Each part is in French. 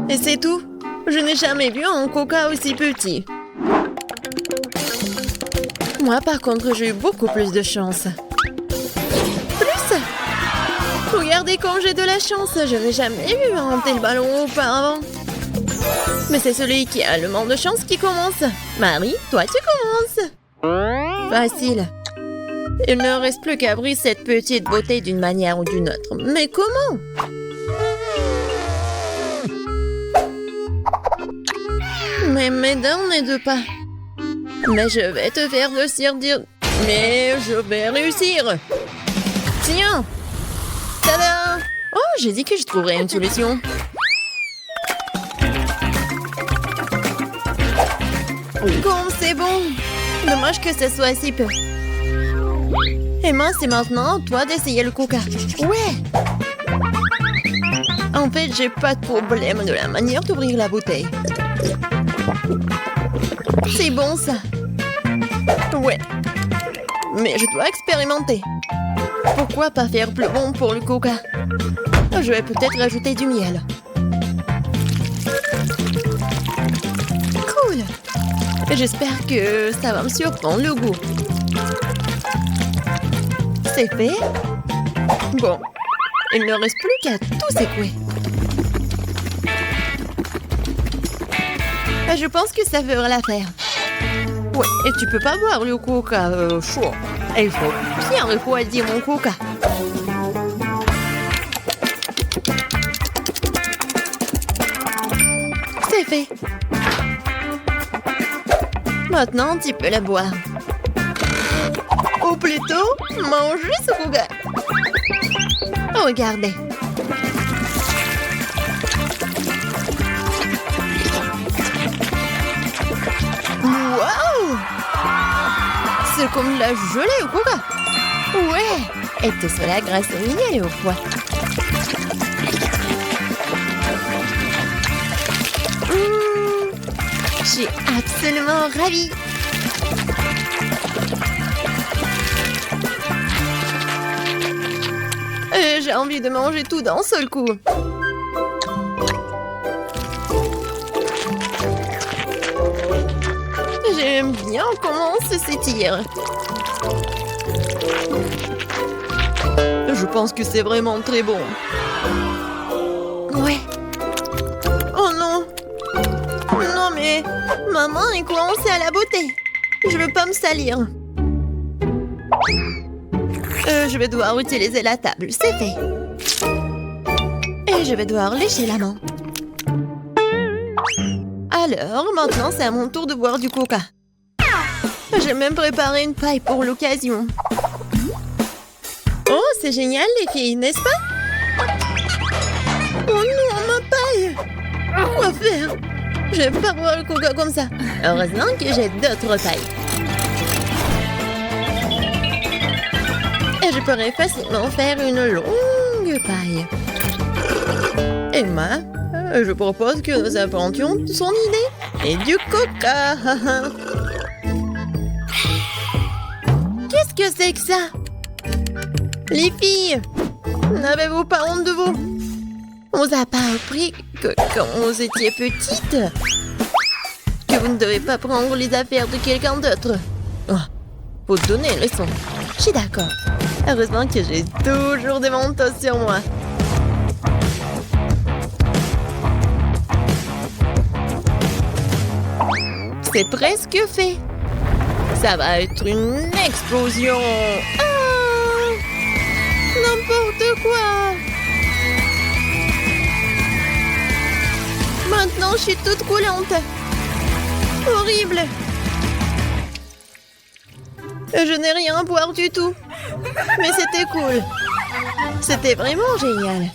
Et c'est tout. Je n'ai jamais vu un coca aussi petit. Moi, par contre, j'ai eu beaucoup plus de chance. Plus? Regardez comme j'ai de la chance. Je n'ai jamais vu un tel ballon auparavant. Mais c'est celui qui a le moins de chance qui commence. Marie, toi, tu commences. Facile. Il ne reste plus qu'à briser cette petite beauté d'une manière ou d'une autre. Mais comment? Mais mes dents ne deux pas. Mais je vais te faire dire. Mais je vais réussir. Tiens. Tada! Oh, j'ai dit que je trouverais une solution. Comme c'est bon. Dommage que ce soit si peu. Emma, c'est maintenant toi d'essayer le coca. Ouais. En fait, j'ai pas de problème de la manière d'ouvrir la bouteille. C'est bon ça. Ouais. Mais je dois expérimenter. Pourquoi pas faire plus bon pour le coca? Je vais peut-être rajouter du miel. Cool. J'espère que ça va me surprendre le goût. C'est fait. Bon. Il ne reste plus qu'à tout secouer. Je pense que ça fera l'affaire. Ouais, et tu peux pas boire le coca chaud. Il faut bien refroidir mon coca. C'est fait. Maintenant, tu peux la boire. Ou plutôt, manger ce coca. Regardez. Wow! C'est comme de la gelée au coca. Ouais! Et tout cela grâce au miel et au foie. Je suis absolument ravie. J'ai envie de manger tout d'un seul coup. J'aime bien comment ça s'étire. Je pense que c'est vraiment très bon. Ouais. Oh non. Non mais, ma main est coincée à la beauté. Je veux pas me salir. Je vais devoir utiliser la table, c'est fait. Et je vais devoir lécher la main. Alors, maintenant, c'est à mon tour de boire du coca. J'ai même préparé une paille pour l'occasion. Oh, c'est génial, les filles, n'est-ce pas? Oh non, ma paille! Quoi faire? Je vais pas boire le coca comme ça. Heureusement que j'ai d'autres pailles. Et je pourrais facilement faire une longue paille. Emma, je propose que nous inventions son idée. Et du coca. Qu'est-ce que c'est que ça? Les filles, n'avez-vous pas honte de vous? On vous a pas appris que quand vous étiez petites, que vous ne devez pas prendre les affaires de quelqu'un d'autre. Oh, faut donner une leçon. Je suis d'accord. Heureusement que j'ai toujours des manteaux sur moi. C'est presque fait. Ça va être une explosion. Ah! N'importe quoi. Maintenant, je suis toute coulante. Horrible. Je n'ai rien à boire du tout. Mais c'était cool. C'était vraiment génial.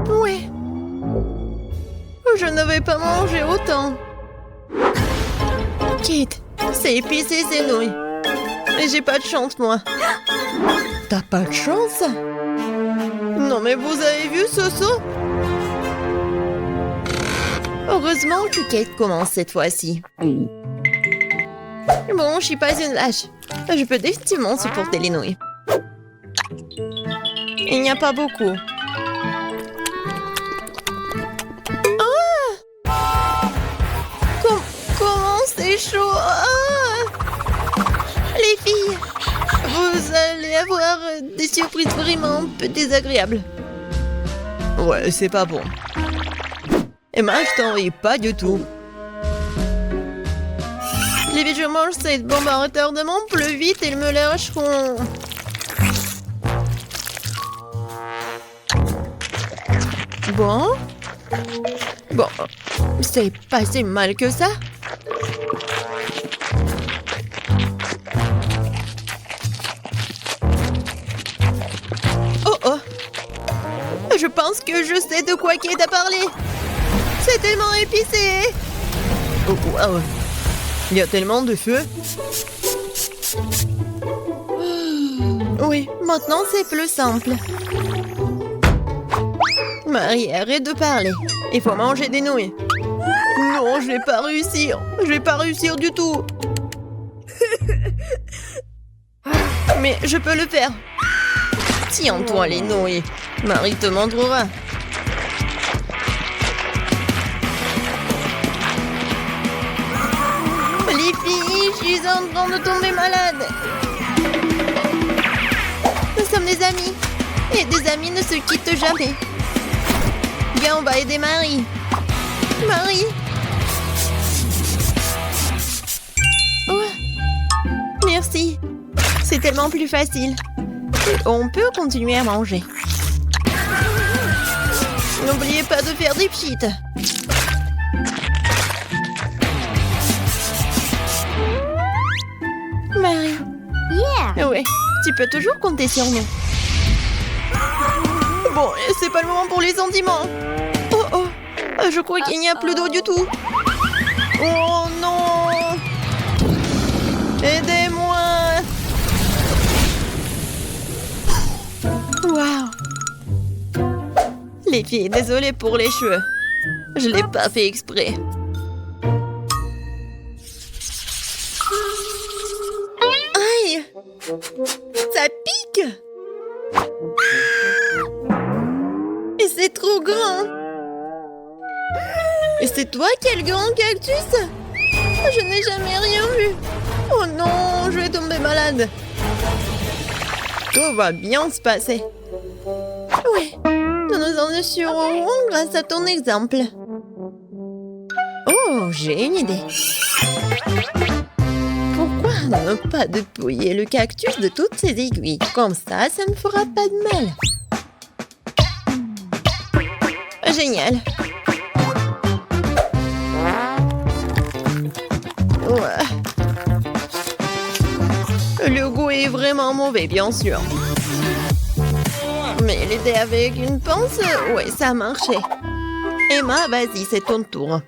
Ouais. Je ne vais pas manger autant. Kate, c'est épicé ces nouilles. Mais j'ai pas de chance, moi. T'as pas de chance? Non, mais vous avez vu ce saut? Heureusement que Kate commence cette fois-ci. Bon, je suis pas une lâche. Je peux définitivement supporter les nouilles. Il n'y a pas beaucoup. chaud. Ah! Les filles, vous allez avoir des surprises vraiment un peu désagréables. Ouais, c'est pas bon. Emma, je t'en ris pas du tout. Les filles, je mange cette bombe à retardement plus vite et ils me lâcheront. Bon, c'est pas si mal que ça. Oh, je pense que je sais de quoi Kate a parlé. C'est tellement épicé. Oh, wow. Il y a tellement de feu. Oui, maintenant c'est plus simple. Marie, arrête de parler. Il faut manger des nouilles. Non, je vais pas réussir. Je vais pas réussir du tout. Mais je peux le faire. Tiens-toi les nouilles. Marie te montrera. Les filles, je suis en train de tomber malade. Nous sommes des amis. Et des amis ne se quittent jamais. Viens, on va aider Marie. Marie. Oh. Merci. C'est tellement plus facile. On peut continuer à manger. N'oubliez pas de faire des pchites. Marie. Yeah. Ouais, tu peux toujours compter sur nous. Bon, c'est pas le moment pour les sentiments. Oh, je crois qu'il n'y a plus d'eau du tout. Oh non. Aidez-moi. Waouh. Les filles, désolée pour les cheveux. Je l'ai pas fait exprès. Aïe. Ça pique. Et c'est trop grand. Et c'est toi qui es le grand cactus? Je n'ai jamais rien vu. Oh non, je vais tomber malade. Tout va bien se passer. Oui, nous nous en assurerons grâce à ton exemple. Oh, j'ai une idée. Pourquoi ne pas dépouiller le cactus de toutes ses aiguilles? Comme ça ne fera pas de mal. Génial. Ouais. Le goût est vraiment mauvais, bien sûr. Mais l'aider avec une pince, ouais, ça a marché. Emma, vas-y, c'est ton tour.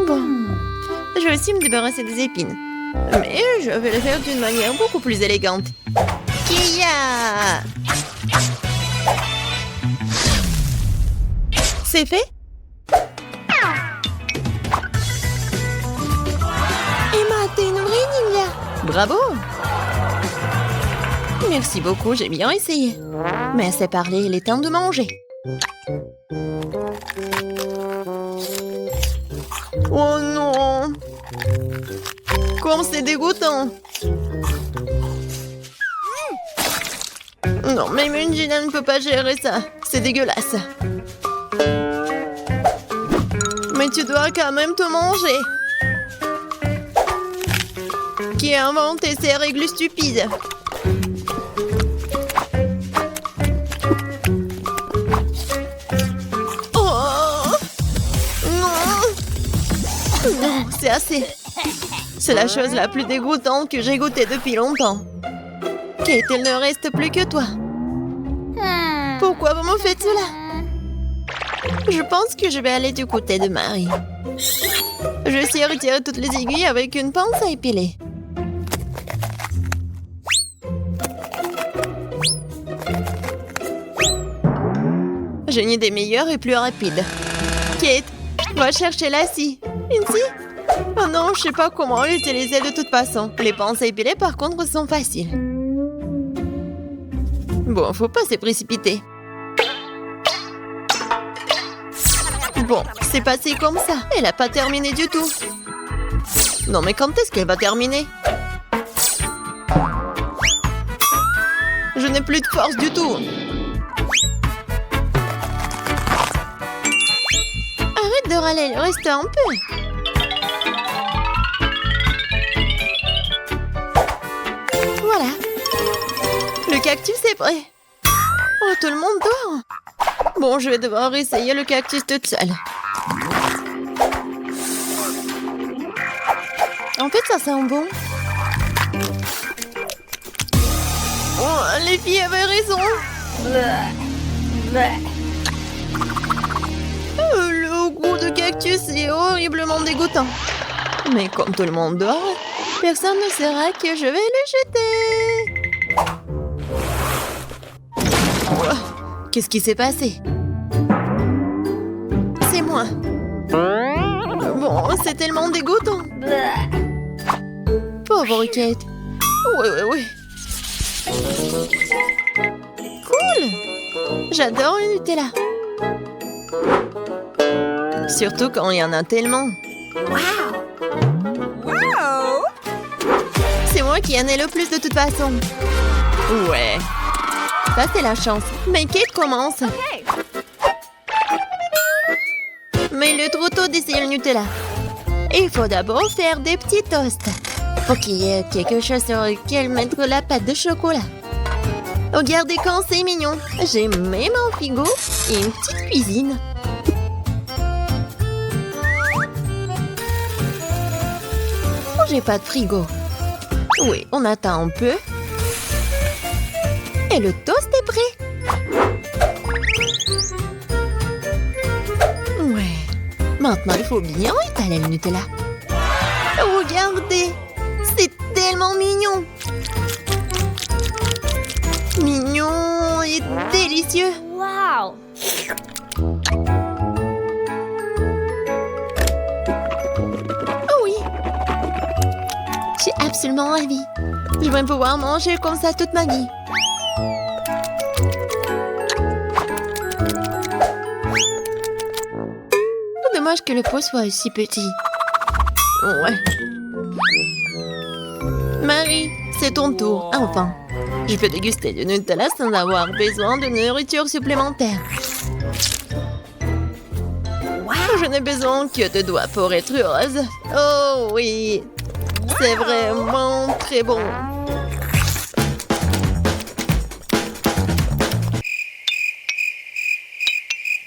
Bon, je vais aussi me débarrasser des épines. Mais je vais le faire d'une manière beaucoup plus élégante. Kia! C'est fait? Emma, t'es une vraie ninja! Bravo! Merci beaucoup, j'ai bien essayé. Mais c'est parlé, il est temps de manger. Oh non! Comme c'est dégoûtant! Non, même une Gina ne peut pas gérer ça. C'est dégueulasse. Mais tu dois quand même te manger. Qui a inventé ces règles stupides? Oh non! Non, c'est assez. C'est la chose la plus dégoûtante que j'ai goûtée depuis longtemps. Kate, il ne reste plus que toi. Pourquoi vous me faites cela? Je pense que je vais aller du côté de Marie. Je sais retirer toutes les aiguilles avec une pince à épiler. J'ai une idée meilleure et plus rapide. Kate, va chercher la scie. Une scie? Oh non, je sais pas comment l'utiliser de toute façon. Les pinces à épiler, par contre, sont faciles. Bon, faut pas se précipiter. Bon, c'est passé comme ça. Elle a pas terminé du tout. Non mais quand est-ce qu'elle va terminer? Je n'ai plus de force du tout. Arrête de râler, il reste un peu. Voilà. Le cactus est prêt. Oh, tout le monde dort. Bon, je vais devoir essayer le cactus toute seule. En fait, ça sent bon. Oh, les filles avaient raison. Le goût de cactus est horriblement dégoûtant. Mais comme tout le monde dort, personne ne saura que je vais le jeter. Oh, qu'est-ce qui s'est passé? C'est moi. Bon, c'est tellement dégoûtant. Pauvre Kate. Oui. Cool. J'adore le Nutella. Surtout quand il y en a tellement. Wow. C'est moi qui en ai le plus de toute façon. Ouais. Ça, c'est la chance. Mais Kate commence. Mais il est trop tôt d'essayer le Nutella. Il faut d'abord faire des petits toasts. Pour qu'il y ait quelque chose sur lequel mettre la pâte de chocolat. Regardez quand c'est mignon. J'ai même un frigo et une petite cuisine. Oh, j'ai pas de frigo. Oui, on attend un peu. Et le toast est prêt. Ouais. Maintenant, il faut bien étaler le Nutella. Regardez. C'est tellement mignon. Mignon et délicieux. Wow. Oh oui. Je suis absolument ravie. Je vais pouvoir manger comme ça toute ma vie. Dommage que le pot soit aussi petit. Ouais. Marie, c'est ton tour, enfin. Je peux déguster du Nutella sans avoir besoin de nourriture supplémentaire. Wow, je n'ai besoin que de doigts pour être heureuse. Oh oui, c'est vraiment très bon.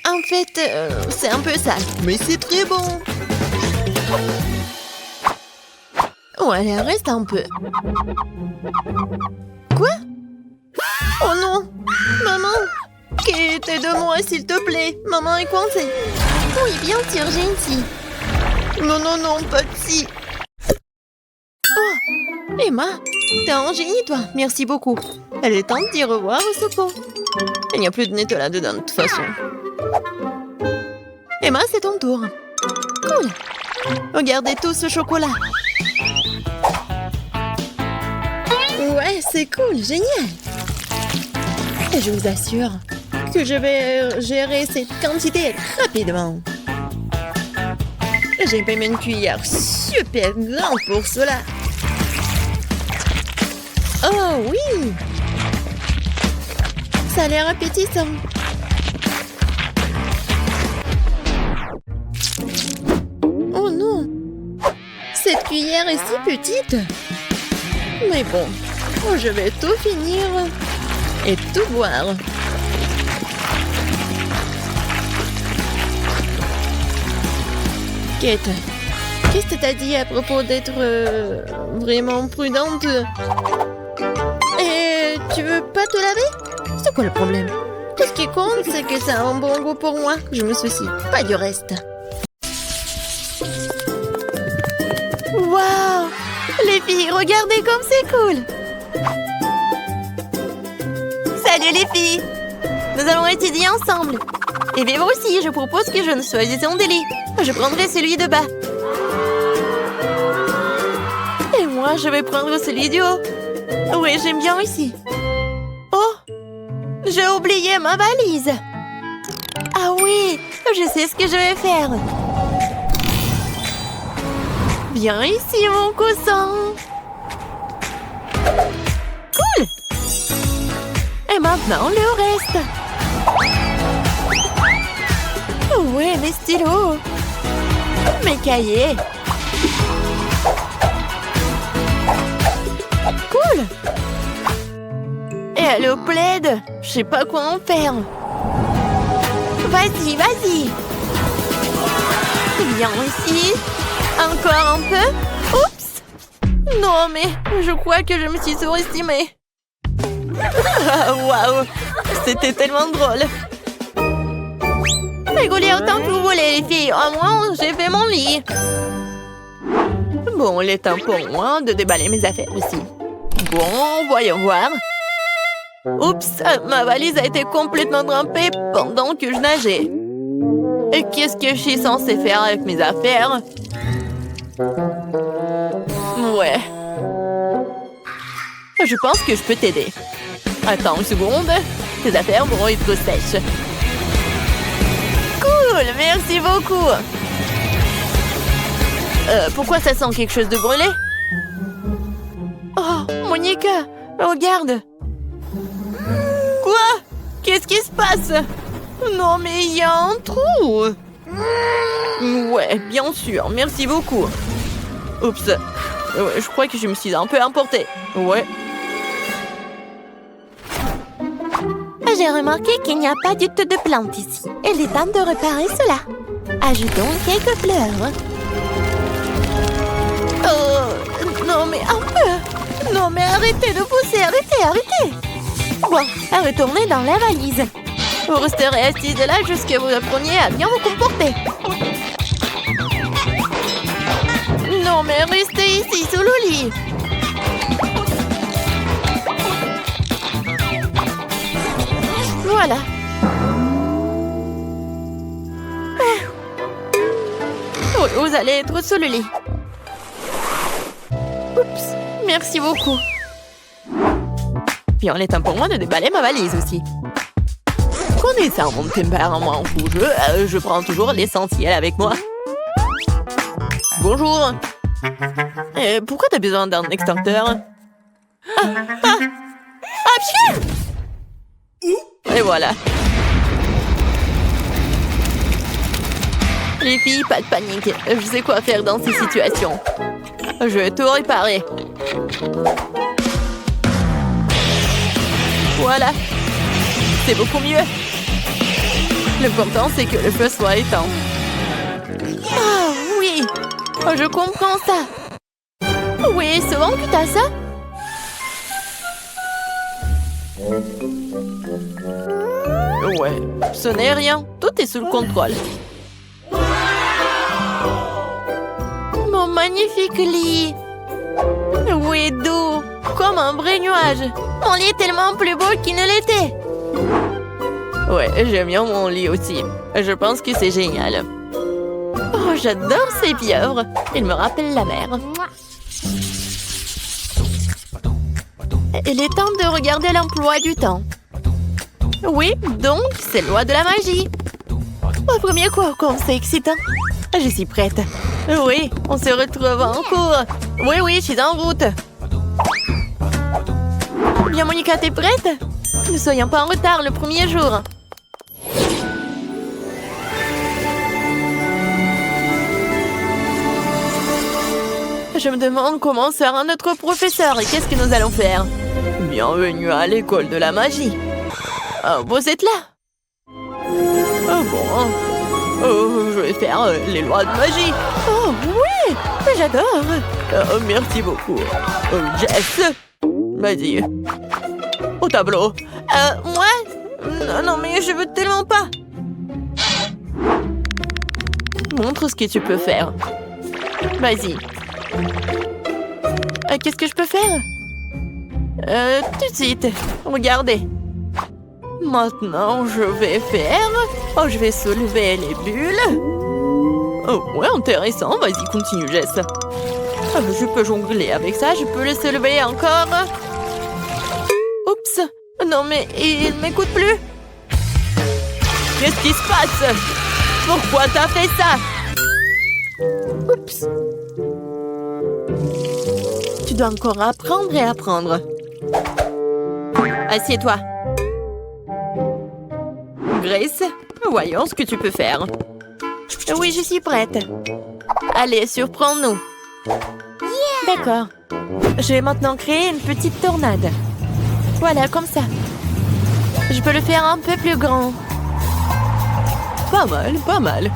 En fait, c'est un peu sale, mais c'est très bon. Oh, elle reste un peu. Quoi? Oh non! Maman! Kate, aide-moi, s'il te plaît. Maman est coincée. Oui, bien sûr, j'ai une scie. Non, pas de scie. Oh! Emma, t'es un génie, toi. Merci beaucoup. Elle est temps de dire au revoir au secours. Il n'y a plus de Nutella dedans, de toute façon. Emma, c'est ton tour. Cool. Regardez tout ce chocolat. Ouais, c'est cool, génial. Et je vous assure que je vais gérer cette quantité rapidement. J'ai même une cuillère super grande pour cela. Oh oui! Ça a l'air appétissant. Oh non! Cette cuillère est si petite. Mais bon, je vais tout finir et tout boire. Kate, qu'est-ce que t'as dit à propos d'être vraiment prudente? Et tu veux pas te laver? C'est quoi le problème? Tout ce qui compte, c'est que ça a un bon goût pour moi. Je me soucie pas du reste. Waouh! Les filles, regardez comme c'est cool! Salut les filles! Nous allons étudier ensemble. Et bien moi aussi, je propose que je ne choisisse un délai. Je prendrai celui de bas. Et moi, je vais prendre celui du haut. Oui, j'aime bien ici. Oh! J'ai oublié ma valise. Ah oui, je sais ce que je vais faire. Viens ici, mon cousin. Cool. Et maintenant, le reste. Ouais, mes stylos. Mes cahiers. Cool. Et aller au plaid. Je sais pas quoi en faire. Vas-y, vas-y. Viens ici. Encore un peu. Oups. Non, mais je crois que je me suis surestimée. Waouh. C'était tellement drôle. Rigolez autant que vous voulez, les filles. Au moins, j'ai fait mon lit. Bon, il est temps pour moi de déballer mes affaires aussi. Bon, voyons voir. Oups, ma valise a été complètement trempée pendant que je nageais. Et qu'est-ce que je suis censée faire avec mes affaires? Ouais. Je pense que je peux t'aider. Attends une seconde. Tes affaires vont être sèches. Cool, merci beaucoup. Pourquoi ça sent quelque chose de brûlé? Oh, Monica, regarde. Quoi? Qu'est-ce qui se passe? Non, mais il y a un trou. Ouais, bien sûr, merci beaucoup. Oups, je crois que je me suis un peu emportée. Ouais. J'ai remarqué qu'il n'y a pas du tout de plantes ici. Il est temps de réparer cela. Ajoutons quelques fleurs. Oh, non mais un peu. Non mais arrêtez de pousser, arrêtez. Bon, retournez dans la valise. Vous resterez assise là jusqu'à vous appreniez à bien vous comporter. Non mais restez ici sous le lit. Voilà. Oui, vous allez être sous le lit. Oups, merci beaucoup. Puis il est temps pour moi de déballer ma valise aussi. Connaissant mon tempérament courageux, je prends toujours l'essentiel avec moi. Bonjour. Pourquoi t'as besoin d'un extincteur? Pfiou! Et voilà. Les filles, pas de panique. Je sais quoi faire dans ces situations. Je vais tout réparer. Voilà. C'est beaucoup mieux. L'important, c'est que le feu soit éteint. Ah oui. Je comprends ça. Oui, souvent que t'as ça. Ouais, ce n'est rien. Tout est sous le contrôle. Mon magnifique lit. Oui, doux. Comme un vrai nuage. Mon lit est tellement plus beau qu'il ne l'était. Ouais, j'aime bien mon lit aussi. Je pense que c'est génial. Oh, j'adore ces pieuvres. Ils me rappellent la mer. Il est temps de regarder l'emploi du temps. Oui, donc, c'est loi de la magie. Au premier coup, comme c'est excitant. Je suis prête. Oui, on se retrouve en cours. Oui, je suis en route. Bien, Monica, t'es prête? Ne soyons pas en retard le premier jour. Je me demande comment sera notre professeur et qu'est-ce que nous allons faire. Bienvenue à l'école de la magie. Oh, vous êtes là? Oh bon. Oh, je vais faire les lois de magie. Oh oui, j'adore. Oh, merci beaucoup. Jess, vas-y. Au tableau. Moi? Non, mais je veux tellement pas. Montre ce que tu peux faire. Vas-y. Qu'est-ce que je peux faire? Tout de suite. Regardez. Maintenant, je vais faire... Oh, je vais soulever les bulles. Oh, ouais, intéressant. Vas-y, continue, Jess. Je peux jongler avec ça. Je peux le soulever encore. Oups. Non, mais il ne m'écoute plus. Qu'est-ce qui se passe? Pourquoi t'as fait ça? Oups. dois encore apprendre et apprendre. Assieds-toi. Grace, voyons ce que tu peux faire. Oui, je suis prête. Allez, surprends-nous. D'accord. Je vais maintenant créer une petite tornade. Voilà, comme ça. Je peux le faire un peu plus grand. Pas mal, pas mal.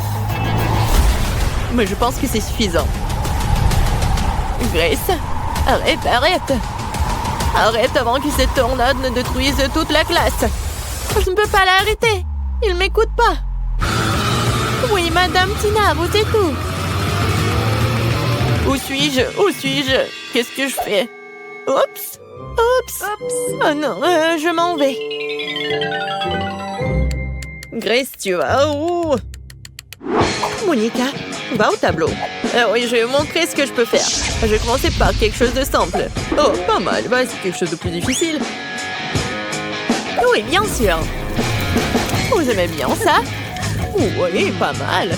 Mais je pense que c'est suffisant. Grace, arrête, arrête. Arrête avant que cette tornade ne détruise toute la classe. Je ne peux pas l'arrêter. Il m'écoute pas. Oui, Madame Tina, vous êtes où? Où suis-je? Où suis-je? Qu'est-ce que je fais? Oups! Oups! Oh non, je m'en vais. Grace, tu vas où? Monica, va au tableau. Oui, je vais vous montrer ce que je peux faire. Je vais commencer par quelque chose de simple. Oh, pas mal. Bah, c'est quelque chose de plus difficile. Oui, bien sûr. Vous aimez bien ça? Oui, pas mal.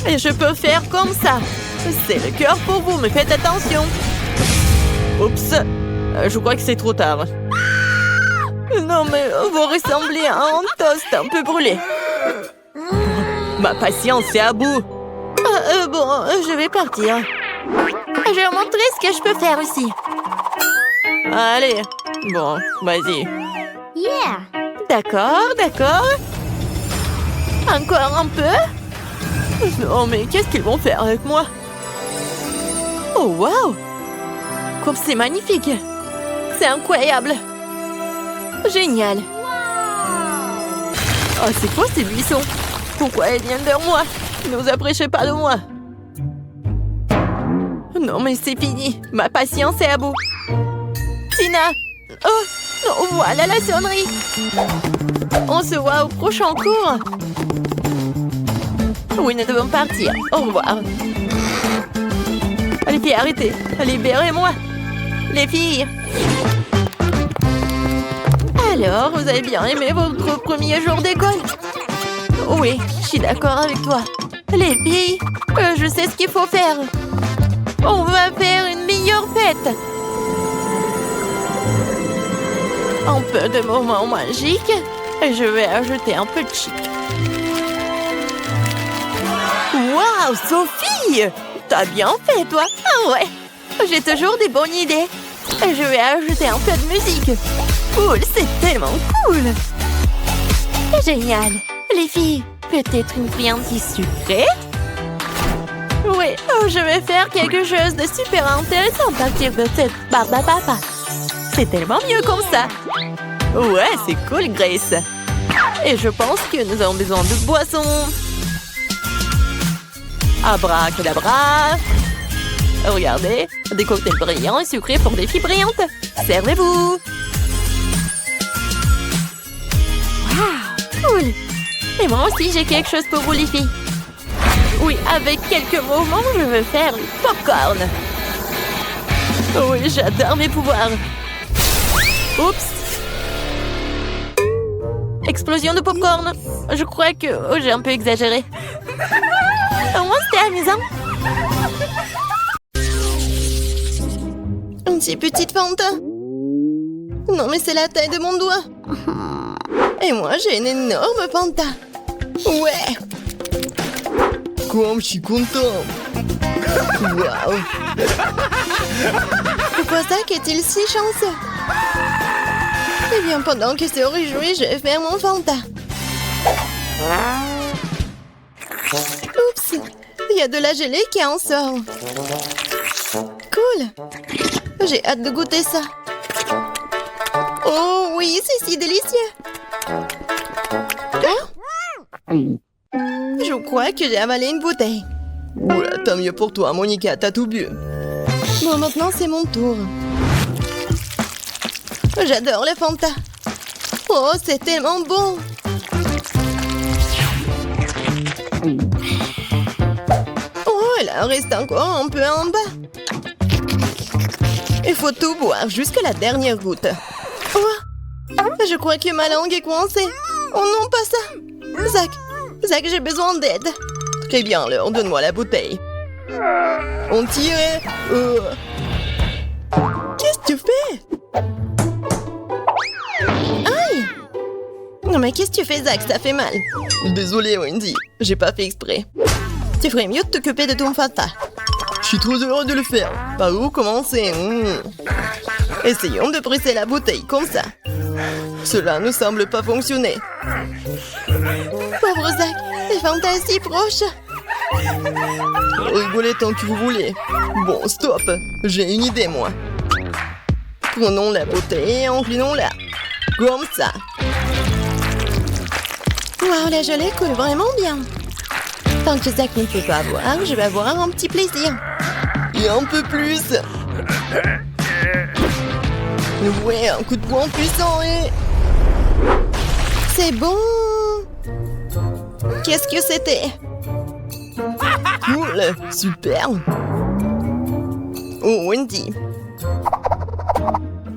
Et je peux faire comme ça. C'est le cœur pour vous, mais faites attention. Oups. Je crois que c'est trop tard. Non, mais vous ressemblez à un toast un peu brûlé. Ma patience est à bout. Bon, je vais partir. Je vais vous montrer ce que je peux faire aussi. Allez. Bon, vas-y. Yeah! D'accord, d'accord. Encore un peu? Non, mais qu'est-ce qu'ils vont faire avec moi? Oh, waouh! Comme c'est magnifique! C'est incroyable! Génial! Oh, c'est quoi ces buissons? Pourquoi ils viennent vers moi? Ne vous approchez pas de moi! Non, mais c'est fini! Ma patience est à bout! Tina! Oh! Non, voilà la sonnerie! On se voit au prochain cours! Oui, nous devons partir. Au revoir. Les filles, arrêtez. Libérez-moi. Les filles. Alors, vous avez bien aimé votre premier jour d'école? Oui, je suis d'accord avec toi. Les filles, je sais ce qu'il faut faire. On va faire une meilleure fête. Un peu de moments magiques. Et je vais ajouter un peu de chic. Waouh, Sophie! T'as bien fait, toi! Ah ouais! J'ai toujours des bonnes idées. Je vais ajouter un peu de musique. Cool, c'est tellement cool! Génial! Les filles, peut-être une friandise sucrée? Oui, je vais faire quelque chose de super intéressant à partir de cette barbe à papa. C'est tellement mieux comme ça! Ouais, c'est cool, Grace! Et je pense que nous avons besoin de boissons. Abracadabra! Regardez, des cocktails brillants et sucrés pour des filles brillantes. Servez-vous! Waouh, cool! Et moi aussi, j'ai quelque chose pour vous, les filles. Oui, avec quelques moments, je veux faire du popcorn. Oui, j'adore mes pouvoirs. Oups! Explosion de popcorn. Je crois que j'ai un peu exagéré. Au moins, c'était amusant. Une petite Fanta. Non, mais c'est la taille de mon doigt. Et moi, j'ai une énorme Fanta. Ouais. Comme je suis content. Waouh. Pourquoi ça qu'est-il si chanceux? Eh bien, pendant que se réjouit, je vais faire mon Fanta. Oups, il y a de la gelée qui en sort. Cool. J'ai hâte de goûter ça. Oh oui, c'est si délicieux. Oh? Je crois que j'ai avalé une bouteille. Oula, tant mieux pour toi, Monica, t'as tout bu. Bon, maintenant c'est mon tour. J'adore le Fanta. Oh, c'est tellement bon. Oh, il en reste encore un peu en bas. Il faut tout boire jusqu'à la dernière goutte. Oh, je crois que ma langue est coincée. Oh non, pas ça. Zach, j'ai besoin d'aide. Très bien, alors donne-moi la bouteille. On tire. Tu fais? Aïe! Non mais qu'est-ce que tu fais, Zach? Ça fait mal. Désolé, Wendy. J'ai pas fait exprès. Tu ferais mieux de t'occuper de ton papa. Je suis trop heureux de le faire. Par où commencer? Essayons de presser la bouteille comme ça. Cela ne semble pas fonctionner. Pauvre Zach, les fantasmes si proches. Rigolez tant que vous voulez. Bon, stop. J'ai une idée, moi. Prenons la bouteille et inclinons-la. Comme ça. Waouh, la gelée coule vraiment bien. Tant que Zach ne peut pas boire, je vais avoir un petit plaisir. Et un peu plus. Ouais, un coup de poing puissant et... C'est bon. Qu'est-ce que c'était? Cool, super. Oh, Wendy.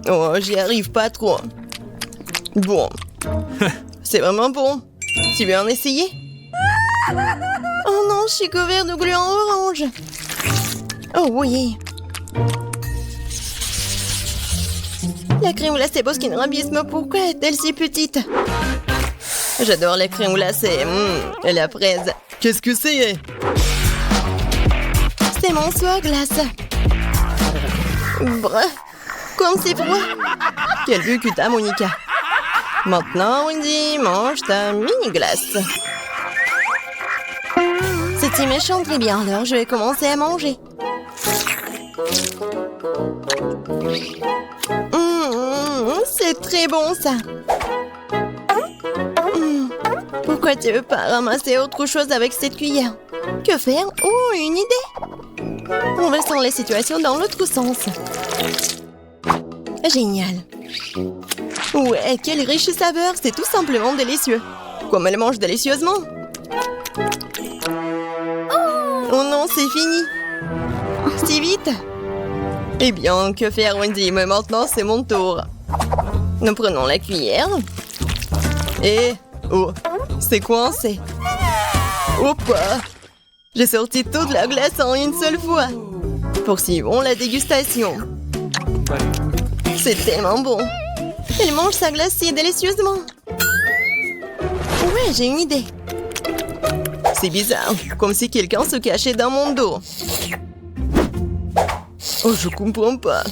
Oh, j'y arrive pas trop. Bon. C'est vraiment bon. Tu veux en essayer? Oh non, je suis couvert de gluants orange. Oh oui. La crème glacée Baskin Robbins, mais pourquoi est-elle si petite? J'adore la crème glacée. Et la fraise. Qu'est-ce que c'est? C'est mon soir glace. Bref, comme c'est froid. Quel but que t'as, Monica. Maintenant, Wendy, mange ta mini-glace. C'est méchant, très bien. Alors, je vais commencer à manger. C'est très bon, ça. Pourquoi tu veux pas ramasser autre chose avec cette cuillère? Que faire? Oh, une idée! On va sans les situations dans l'autre sens. Génial. Ouais, quelle riche saveur. C'est tout simplement délicieux. Comme elle mange délicieusement. Oh non, c'est fini. Si vite. Eh bien, que faire, Wendy? Mais maintenant, c'est mon tour. Nous prenons la cuillère. Et... Oh, c'est coincé. Hop! J'ai sorti toute la glace en une seule fois. Poursuivons la dégustation. C'est tellement bon. Elle mange sa glace si délicieusement. Ouais, j'ai une idée. C'est bizarre, comme si quelqu'un se cachait dans mon dos. Oh, je comprends pas.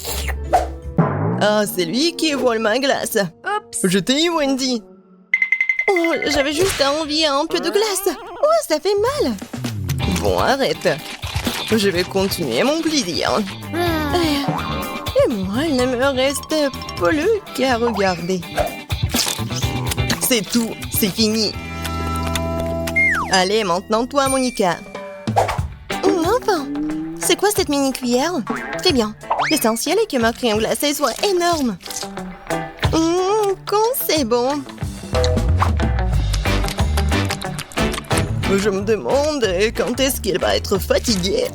Ah, c'est lui qui vole ma glace. Oups. Je t'ai eu, Wendy. Oh, j'avais juste envie un peu de glace. Oh, ça fait mal. Bon, arrête. Je vais continuer mon plaisir. Et moi, il ne me reste plus qu'à regarder. C'est tout, c'est fini. Allez, maintenant toi, Monica. Enfin, c'est quoi cette mini-cuillère? Très bien. L'essentiel est que ma crème glacée soit énorme. Quand c'est bon. Je me demande quand est-ce qu'il va être fatigué.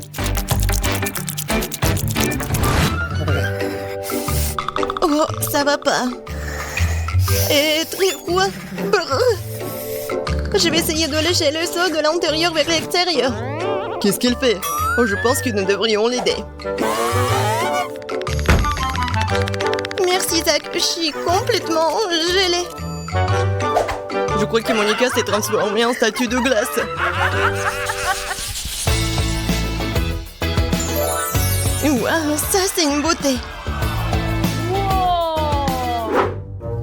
Oh, ça va pas. Et très froid. Je vais essayer de lécher le seau de l'intérieur vers l'extérieur. Qu'est-ce qu'il fait? Oh, je pense que nous devrions l'aider. Merci, Zach. Je suis complètement gelée. Je crois que Monica s'est transformée en statue de glace. Waouh, ça c'est une beauté.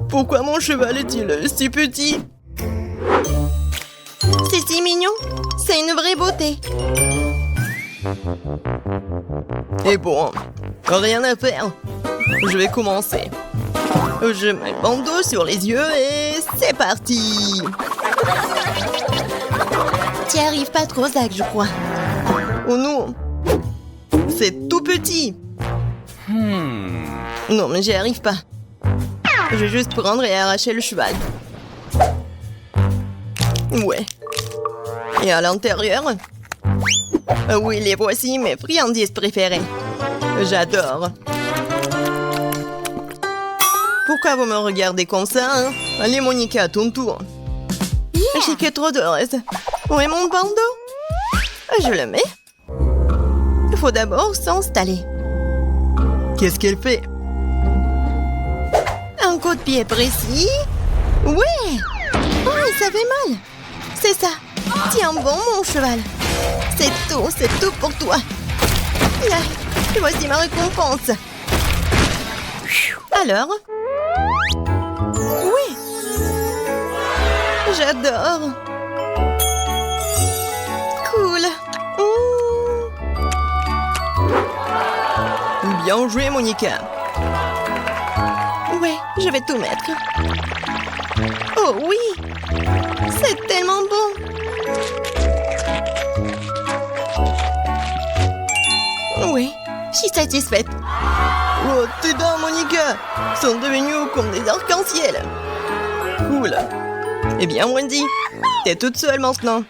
Pourquoi mon cheval est-il si petit? C'est si mignon. C'est une vraie beauté. Et bon, rien à faire. Je vais commencer. Je mets le bandeau sur les yeux et c'est parti. Tu n'y arrives pas trop, Zach, je crois. Oh non, c'est tout petit. Non, mais j'y arrive pas. Je vais juste prendre et arracher le cheval. Ouais. Et à l'intérieur? Oui, les voici mes friandises préférées. J'adore. Pourquoi vous me regardez comme ça, hein? Allez, Monica, à ton tour. J'ai que trop de reste. Où est mon bandeau? Je le mets. Il faut d'abord s'installer. Qu'est-ce qu'elle fait? Un coup de pied précis. Ouais. Oh, ça fait mal. C'est ça. Tiens bon, mon cheval. C'est tout pour toi. Là, voici ma récompense. Alors? Oui. J'adore. Cool. Bien joué, Monica. Ouais, je vais tout mettre. Oh oui. C'est tellement bon. Oui, je suis satisfaite. Oh, tes dents, Monica, sont devenues comme des arcs-en-ciel. Cool. Eh bien, Wendy, t'es toute seule maintenant.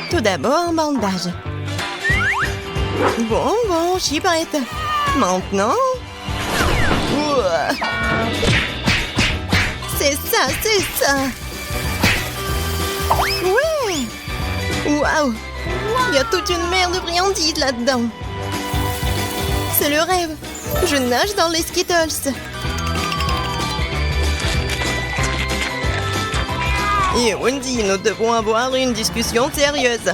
Tout d'abord, un bandage. Bon, je suis prête. Maintenant... Ouah. C'est ça. Ouais. Waouh. Il y a toute une mer de friandises là-dedans. C'est le rêve. Je nage dans les Skittles. Et Wendy, nous devons avoir une discussion sérieuse.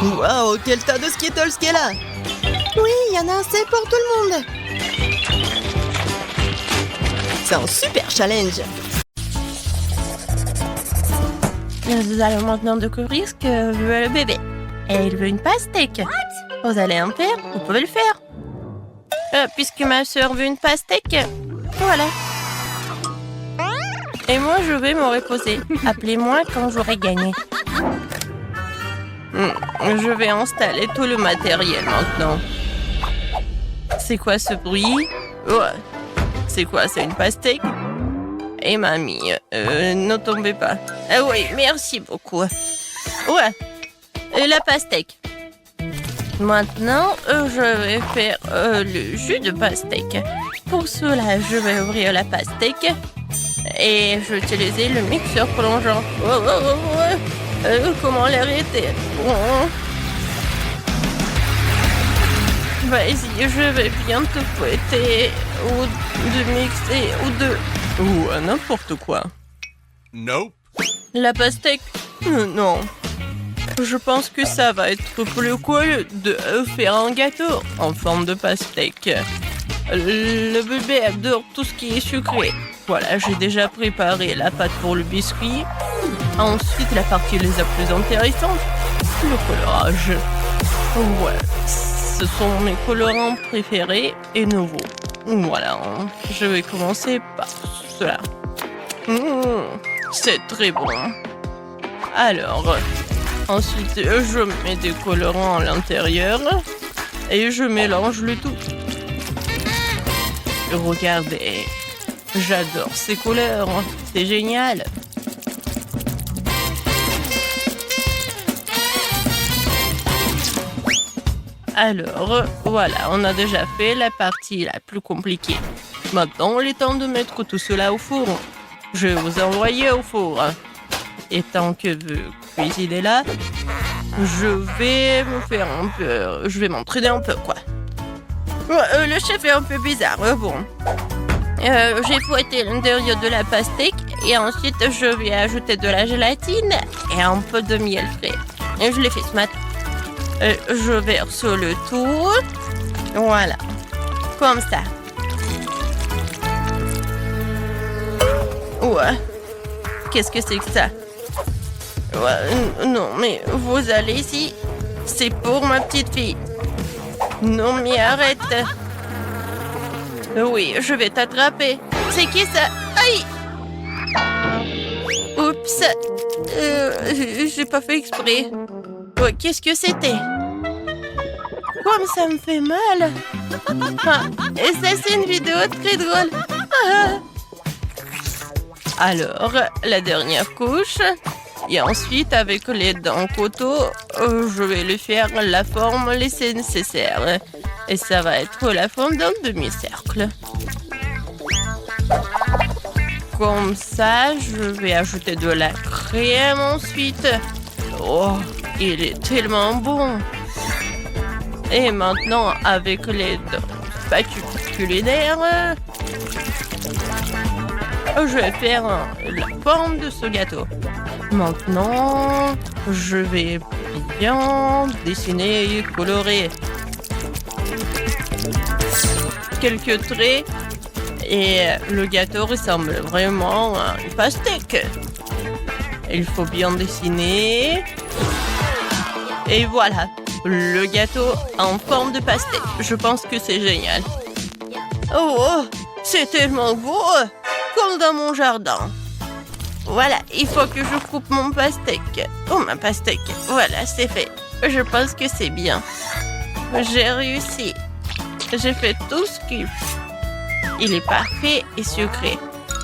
Waouh, quel tas de Skittles qu'elle a. Oui, il y en a assez pour tout le monde. C'est un super challenge. Nous allons maintenant découvrir ce que veut le bébé. Et il veut une pastèque. Vous allez en faire, vous pouvez le faire. Puisque ma soeur veut une pastèque, voilà. Et moi, je vais me reposer. Appelez-moi quand j'aurai gagné. Je vais installer tout le matériel maintenant. C'est quoi ce bruit? Ouais. C'est quoi, c'est une pastèque? Et mamie, ne tombez pas. Ah oui, merci beaucoup. Ouais, la pastèque. Maintenant, je vais faire le jus de pastèque. Pour cela, je vais ouvrir la pastèque et je vais utiliser le mixeur plongeant. Comment l'arrêter? Vas-y, je vais bientôt fouetter ou de mixer ou de... Ou n'importe quoi. Nope. La pastèque? Non. Je pense que ça va être plus cool de faire un gâteau en forme de pastèque. Le bébé adore tout ce qui est sucré. Voilà, j'ai déjà préparé la pâte pour le biscuit. Ensuite, la partie les plus intéressante, le colorage. Ouais, ce sont mes colorants préférés et nouveaux. Voilà, je vais commencer par cela. C'est très bon. Alors, ensuite, je mets des colorants à l'intérieur et je mélange le tout. Regardez, j'adore ces couleurs, c'est génial. Alors, voilà, on a déjà fait la partie la plus compliquée. Maintenant, il est temps de mettre tout cela au four. Je vais vous envoyer au four. Et tant que vous cuisinez là, je vais m'entraîner un peu, quoi. Le chef est un peu bizarre, bon. J'ai fouetté l'intérieur de la pastèque et ensuite je vais ajouter de la gélatine et un peu de miel frais. Et je l'ai fait ce matin. Je verse le tout. Voilà. Comme ça. Ouais. Qu'est-ce que c'est que ça? Ouais, non, mais vous allez ici. C'est pour ma petite fille. Non, mais arrête. Oui, je vais t'attraper. C'est qui ça? Aïe! Oups. J'ai pas fait exprès. Oh, qu'est-ce que c'était? Comme ça me fait mal. Ah, et ça, c'est une vidéo très drôle. Ah. Alors, la dernière couche. Et ensuite, avec les dents couteau, je vais lui faire la forme nécessaire. Et ça va être la forme d'un demi-cercle. Comme ça, je vais ajouter de la crème ensuite. Oh, il est tellement bon. Et maintenant, avec les spatules culinaires, Je vais faire la forme de ce gâteau. Maintenant, je vais bien dessiner et colorer quelques traits et le gâteau ressemble vraiment à une pastèque. Il faut bien dessiner. Et voilà, le gâteau en forme de pastèque. Je pense que c'est génial. Oh, c'est tellement beau, comme dans mon jardin. Voilà, il faut que je coupe mon pastèque. Oh, ma pastèque. Voilà, c'est fait. Je pense que c'est bien. J'ai réussi. J'ai fait tout ce qu'il faut. Il est parfait et sucré.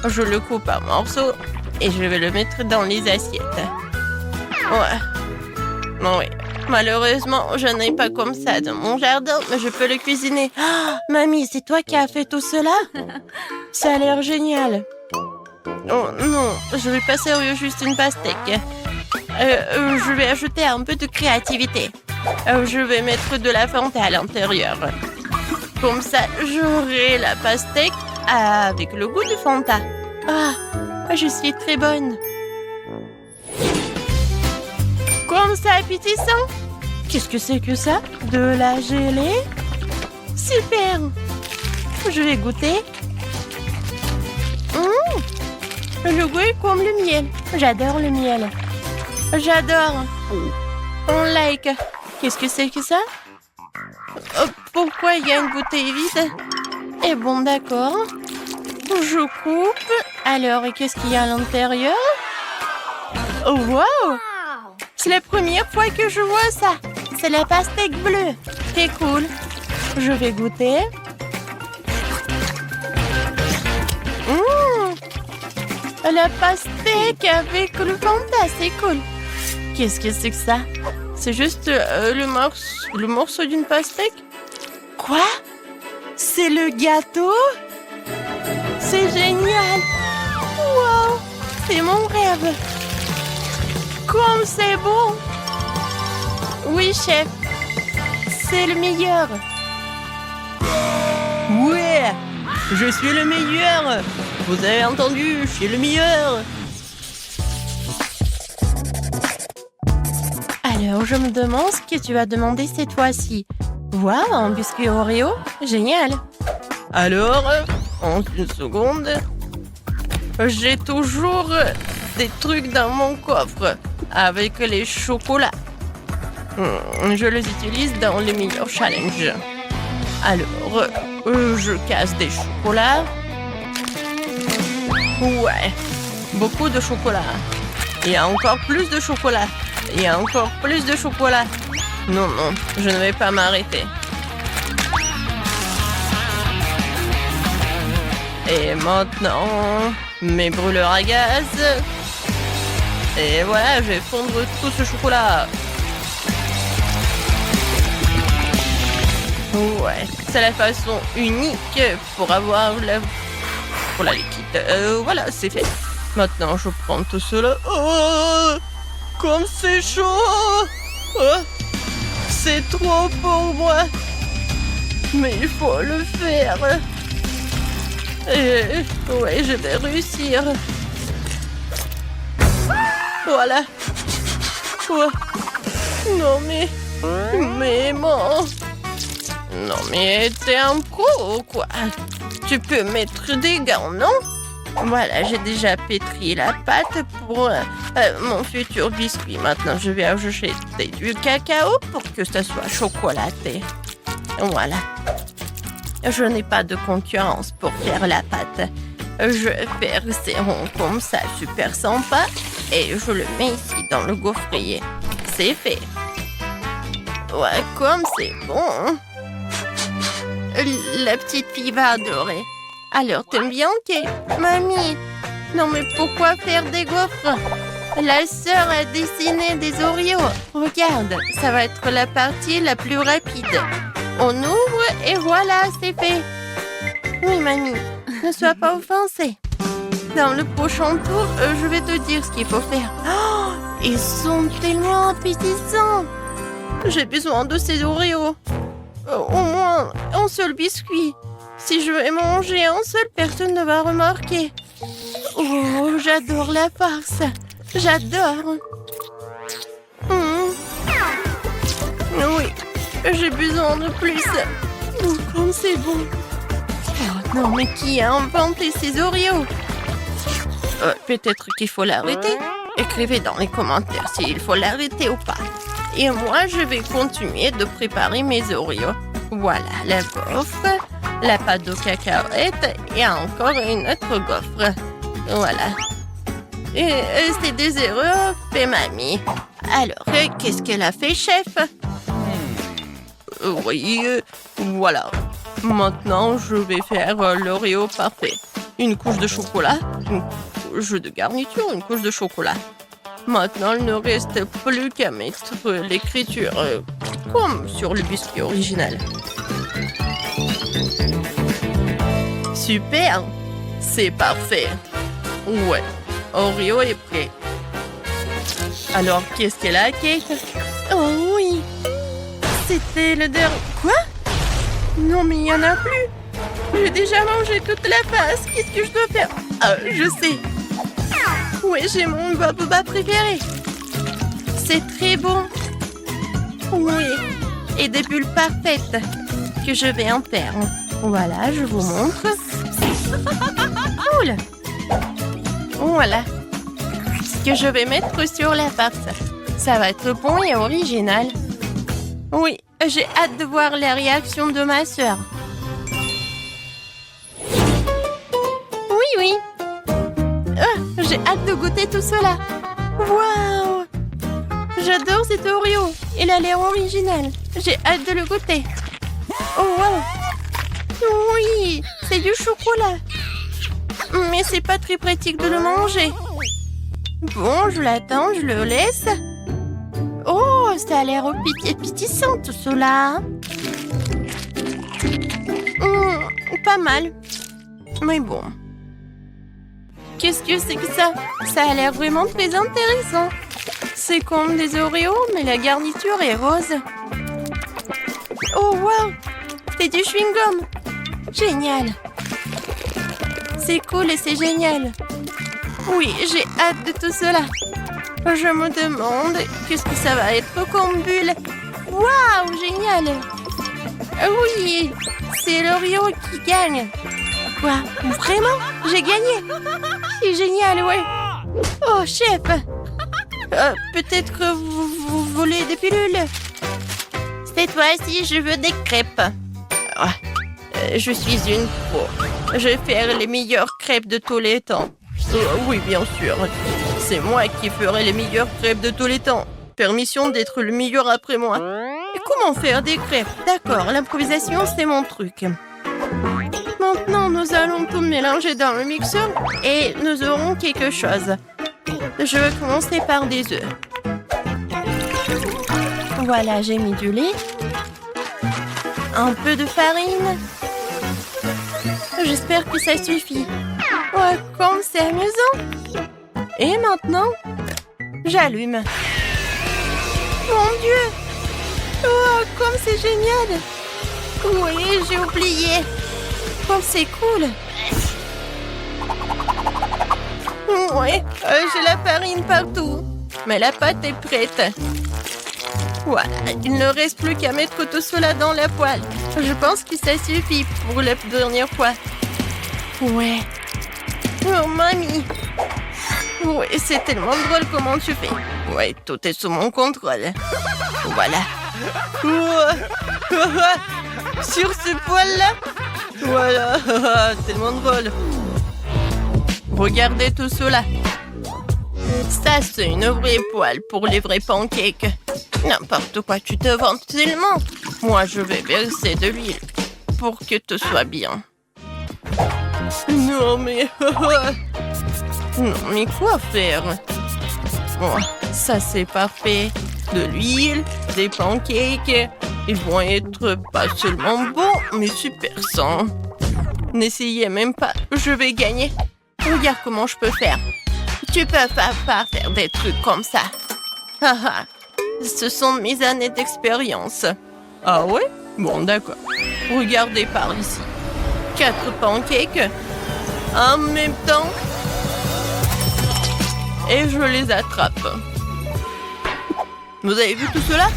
Je le coupe en morceaux et je vais le mettre dans les assiettes. Ouais. Oui. Malheureusement, je n'ai pas comme ça dans mon jardin, mais je peux le cuisiner. Oh, mamie, c'est toi qui as fait tout cela? Ça a l'air génial. Oh non, je vais pas servir juste une pastèque. Je vais ajouter un peu de créativité. Je vais mettre de la Fanta à l'intérieur. Comme ça, j'aurai la pastèque avec le goût de Fanta. Ah, je suis très bonne. Comme ça, appétissant. Qu'est-ce que c'est que ça? De la gelée? Super. Je vais goûter. Le goût est comme le miel. J'adore le miel. J'adore. On like. Qu'est-ce que c'est que ça? Pourquoi il y a une bouteille vide? Eh bon, d'accord. Je coupe. Alors, et qu'est-ce qu'il y a à l'intérieur? Oh, wow! C'est la première fois que je vois ça. C'est la pastèque bleue. C'est cool. Je vais goûter. La pastèque avec le Fanta, c'est cool. Qu'est-ce que c'est que ça? C'est juste le morceau d'une pastèque? Quoi? C'est le gâteau? C'est génial! Wow! C'est mon rêve! Comme c'est bon! Oui, chef! C'est le meilleur! Ouais! Je suis le meilleur! Vous avez entendu, je suis le meilleur! Alors, je me demande ce que tu vas demander cette fois-ci. Waouh, un biscuit Oreo? Génial! Alors, en une seconde, j'ai toujours des trucs dans mon coffre avec les chocolats. Je les utilise dans les meilleurs challenges. Alors, je casse des chocolats. Ouais, beaucoup de chocolat. Et encore plus de chocolat. Et encore plus de chocolat. Non, non, je ne vais pas m'arrêter. Et maintenant, mes brûleurs à gaz. Et voilà, je vais fondre tout ce chocolat. Ouais, c'est la façon unique pour avoir pour la liquide. Voilà, c'est fait. Maintenant, je prends tout cela. Oh, comme c'est chaud. Oh, c'est trop pour moi. Mais il faut le faire. Et ouais, je vais réussir. Voilà. Oh. Non mais bon. Non mais t'es un pro ou quoi? Tu peux mettre des gants, non? Voilà, j'ai déjà pétri la pâte pour mon futur biscuit. Maintenant, je vais ajouter du cacao pour que ça soit chocolaté. Voilà. Je n'ai pas de concurrence pour faire la pâte. Je fais ces ronds comme ça, super sympa. Et je le mets ici dans le gaufrier. C'est fait. Ouais, comme c'est bon. La petite fille va adorer. Alors, t'aimes bien, Kay? Mamie, non mais pourquoi faire des gaufres? La sœur a dessiné des Oreos. Regarde, ça va être la partie la plus rapide. On ouvre et voilà, c'est fait. Oui, mamie, ne sois pas offensée. Dans le prochain tour, je vais te dire ce qu'il faut faire. Oh, ils sont tellement appétissants. J'ai besoin de ces Oreos. Au moins, un seul biscuit. Si je vais manger un seul, personne ne va remarquer. Oh, j'adore la farce. J'adore. Oui, j'ai besoin de plus. Oh, comme c'est bon. Oh non, mais qui a inventé ces Oreos? Peut-être qu'il faut l'arrêter. Écrivez dans les commentaires s'il faut l'arrêter ou pas. Et moi, je vais continuer de préparer mes Oreos. Voilà, la gaufre, la pâte de cacahuètes et encore une autre gaufre. Voilà. Et c'est des erreurs fait mamie. Alors, qu'est-ce qu'elle a fait, chef? Oui, voilà. Maintenant, je vais faire l'Oreo parfait. Une couche de chocolat, une couche de garniture, une couche de chocolat. Maintenant, il ne reste plus qu'à mettre l'écriture comme sur le biscuit original. Super! C'est parfait. Ouais, Oreo est prêt. Alors, qu'est-ce qu'elle a, Kate? Oh oui! C'était le dernier... Quoi? Non, mais il n'y en a plus. J'ai déjà mangé toute la face. Qu'est-ce que je dois faire? Ah, je sais. Ouais, j'ai mon boba préféré. C'est très bon. Oui. Et des bulles parfaites que je vais en faire. Voilà, je vous montre. Cool. Voilà. Ce que je vais mettre sur la farce. Ça va être bon et original. Oui, j'ai hâte de voir la réaction de ma sœur. Oui. J'ai hâte de goûter tout cela. Waouh! J'adore cet Oreo. Il a l'air original. J'ai hâte de le goûter. Oh, wow! Oui, c'est du chocolat. Mais c'est pas très pratique de le manger. Bon, je l'attends, je le laisse. Oh, ça a l'air appétissant tout cela. Pas mal. Mais bon. Qu'est-ce que c'est que ça? Ça a l'air vraiment très intéressant. C'est comme des Oreos, mais la garniture est rose. Oh, wow! C'est du chewing-gum. Génial. C'est cool et c'est génial. Oui, j'ai hâte de tout cela. Je me demande qu'est-ce que ça va être comme bulle. Waouh, génial. Oui, c'est l'Oreo qui gagne. Quoi? Vraiment? J'ai gagné? C'est génial, ouais. Oh, chef. Peut-être que vous voulez des pilules? Cette fois-ci, je veux des crêpes. Je suis une pro. Je vais faire les meilleures crêpes de tous les temps. Oui, bien sûr. C'est moi qui ferai les meilleures crêpes de tous les temps. Permission d'être le meilleur après moi. Et comment faire des crêpes? D'accord, l'improvisation, c'est mon truc. Maintenant, nous allons tout mélanger dans le mixeur et nous aurons quelque chose. Je vais commencer par des œufs. Voilà, j'ai mis du lait. Un peu de farine. J'espère que ça suffit. Oh, comme c'est amusant. Et maintenant, j'allume. Mon Dieu! Oh, comme c'est génial! Oui, j'ai oublié. Comme c'est cool. Ouais, j'ai la farine partout. Mais la pâte est prête. Voilà, il ne reste plus qu'à mettre tout cela dans la poêle. Je pense que ça suffit pour la dernière fois. Ouais. Oh, mamie. Ouais, c'est tellement drôle comment tu fais. Ouais, tout est sous mon contrôle. Voilà. Sur ce poêle-là. Voilà, tellement drôle. Regardez tout cela. Ça, c'est une vraie poêle pour les vrais pancakes. N'importe quoi, tu te vantes tellement. Moi, je vais verser de l'huile pour que tout soit bien. Non, mais... non, mais quoi faire? Bon, ça, c'est parfait. De l'huile, des pancakes. Ils vont être pas seulement bons, mais super sains. N'essayez même pas, je vais gagner. Regarde comment je peux faire. Tu peux pas faire des trucs comme ça. Ce sont mes années d'expérience. Ah ouais? Bon, d'accord. Regardez par ici. 4 pancakes. En même temps. et je les attrape. Vous avez vu tout cela?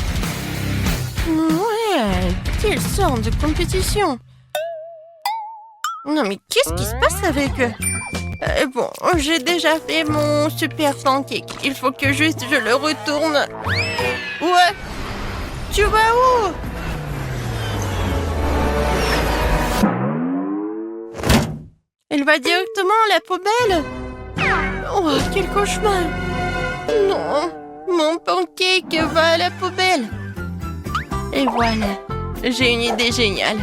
Ouais, quelle sorte de compétition. Non mais qu'est-ce qui se passe avec eux? Bon, j'ai déjà fait mon super pancake. Il faut que juste je le retourne. Ouais. Tu vas où? Elle va directement à la poubelle. Oh, quel cauchemar. Non, mon pancake va à la poubelle. Et voilà, j'ai une idée géniale.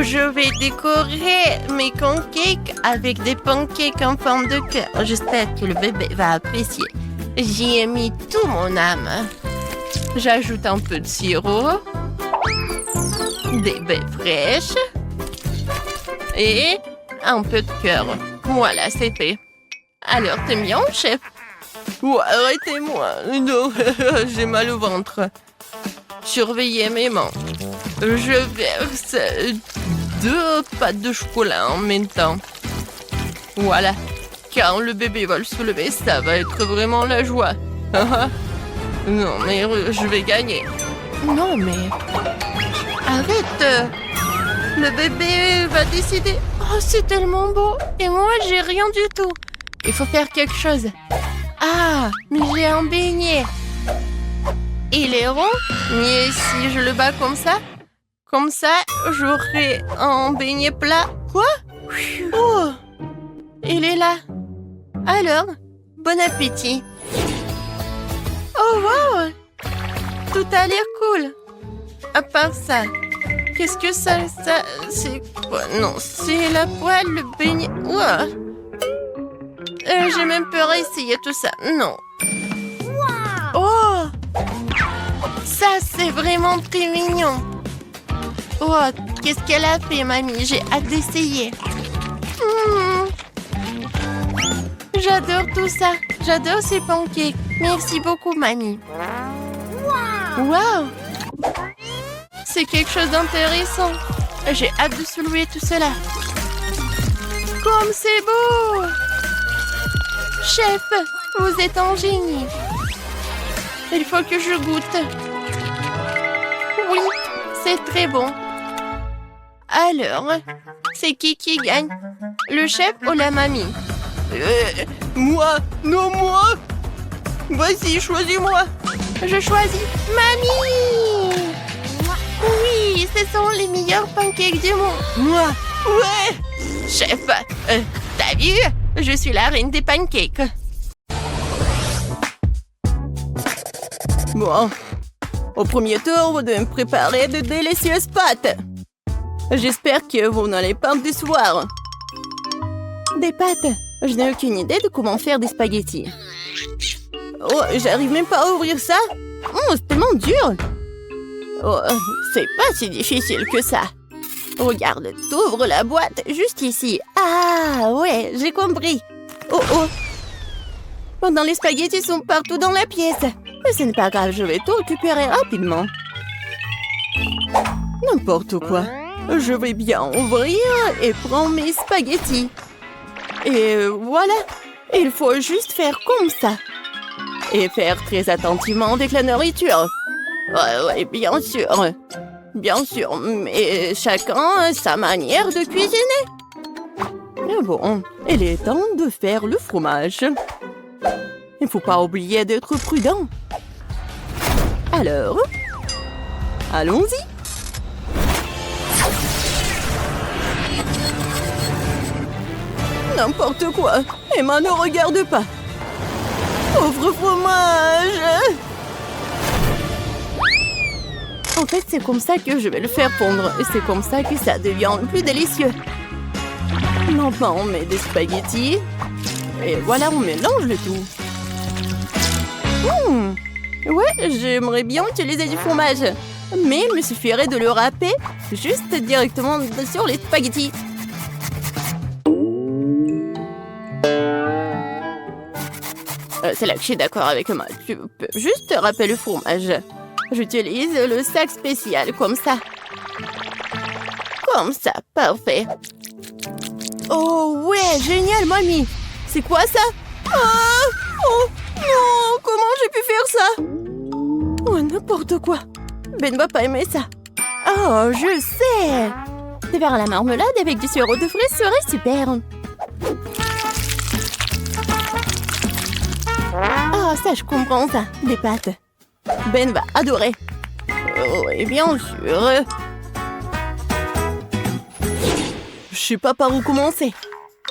Je vais décorer mes pancakes avec des pancakes en forme de cœur. J'espère que le bébé va apprécier. J'y ai mis tout mon âme. J'ajoute un peu de sirop, des baies fraîches et un peu de cœur. Voilà, c'est fait. Alors, t'aimes bien, chef? Oh, arrêtez-moi. Non, j'ai mal au ventre. Surveillez mes mains. Je verse 2 pâtes de chocolat en même temps. Voilà. Quand le bébé va le soulever, ça va être vraiment la joie. Non, mais je vais gagner. Non, mais... Arrête. Le bébé va décider. Oh, c'est tellement beau. Et moi, j'ai rien du tout. Il faut faire quelque chose. Ah, mais j'ai un beignet. Il est rond. Et si je le bats comme ça, j'aurai un beignet plat. Quoi? Oh, il est là. Alors, bon appétit. Oh, wow. Tout a l'air cool. À part ça, qu'est-ce que ça, c'est quoi? Non, c'est la poêle, le beignet. Ouah. J'ai même peur à essayer tout ça. Non. Oh, ça, c'est vraiment très mignon. Oh, qu'est-ce qu'elle a fait, mamie? J'ai hâte d'essayer. J'adore tout ça. J'adore ces pancakes. Merci beaucoup, mamie. Wow. C'est quelque chose d'intéressant. J'ai hâte de soulever tout cela. Comme c'est beau! Chef, vous êtes un génie. Il faut que je goûte. Oui, c'est très bon. Alors, c'est qui gagne? Le chef ou la mamie? Moi! Non, moi! Vas-y, choisis-moi! Je choisis mamie! Oui, ce sont les meilleurs pancakes du monde. Moi? Ouais! Chef, t'as vu? Je suis la reine des pancakes. Bon, au premier tour, vous devez me préparer de délicieuses pâtes. J'espère que vous n'allez pas me décevoir. Des pâtes? Je n'ai aucune idée de comment faire des spaghettis. Oh, j'arrive même pas à ouvrir ça. Oh, c'est tellement dur. Oh, c'est pas si difficile que ça. Regarde, t'ouvres la boîte juste ici. Ah, ouais, j'ai compris. Oh, oh. Pendant les spaghettis sont partout dans la pièce. Mais ce n'est pas grave, je vais tout récupérer rapidement. N'importe quoi. Je vais bien ouvrir et prendre mes spaghettis. Et voilà. Il faut juste faire comme ça. Et faire très attentivement avec la nourriture. Ouais, bien sûr. Bien sûr, mais chacun a sa manière de cuisiner. Mais bon, il est temps de faire le fromage. Il ne faut pas oublier d'être prudent. Alors, allons-y. N'importe quoi. Emma, ne regarde pas. Pauvre fromage. En fait, c'est comme ça que je vais le faire fondre. Et c'est comme ça que ça devient plus délicieux. Maintenant, on met des spaghettis. Et voilà, on mélange le tout. Ouais, j'aimerais bien utiliser du fromage. Mais il me suffirait de le râper juste directement sur les spaghettis. C'est là que je suis d'accord avec moi. Tu peux juste râper le fromage. J'utilise le sac spécial, comme ça. Comme ça, parfait. Oh ouais, génial, mamie. C'est quoi ça? Ah! Oh non! Comment j'ai pu faire ça? Oh, n'importe quoi. Ben va pas aimer ça. Oh, je sais! Des verres à la marmelade avec du sirop de fraises serait super. Ah, ça, je comprends ça. Des pâtes. Ben va adorer. Oh, et bien sûr. Je sais pas par où commencer.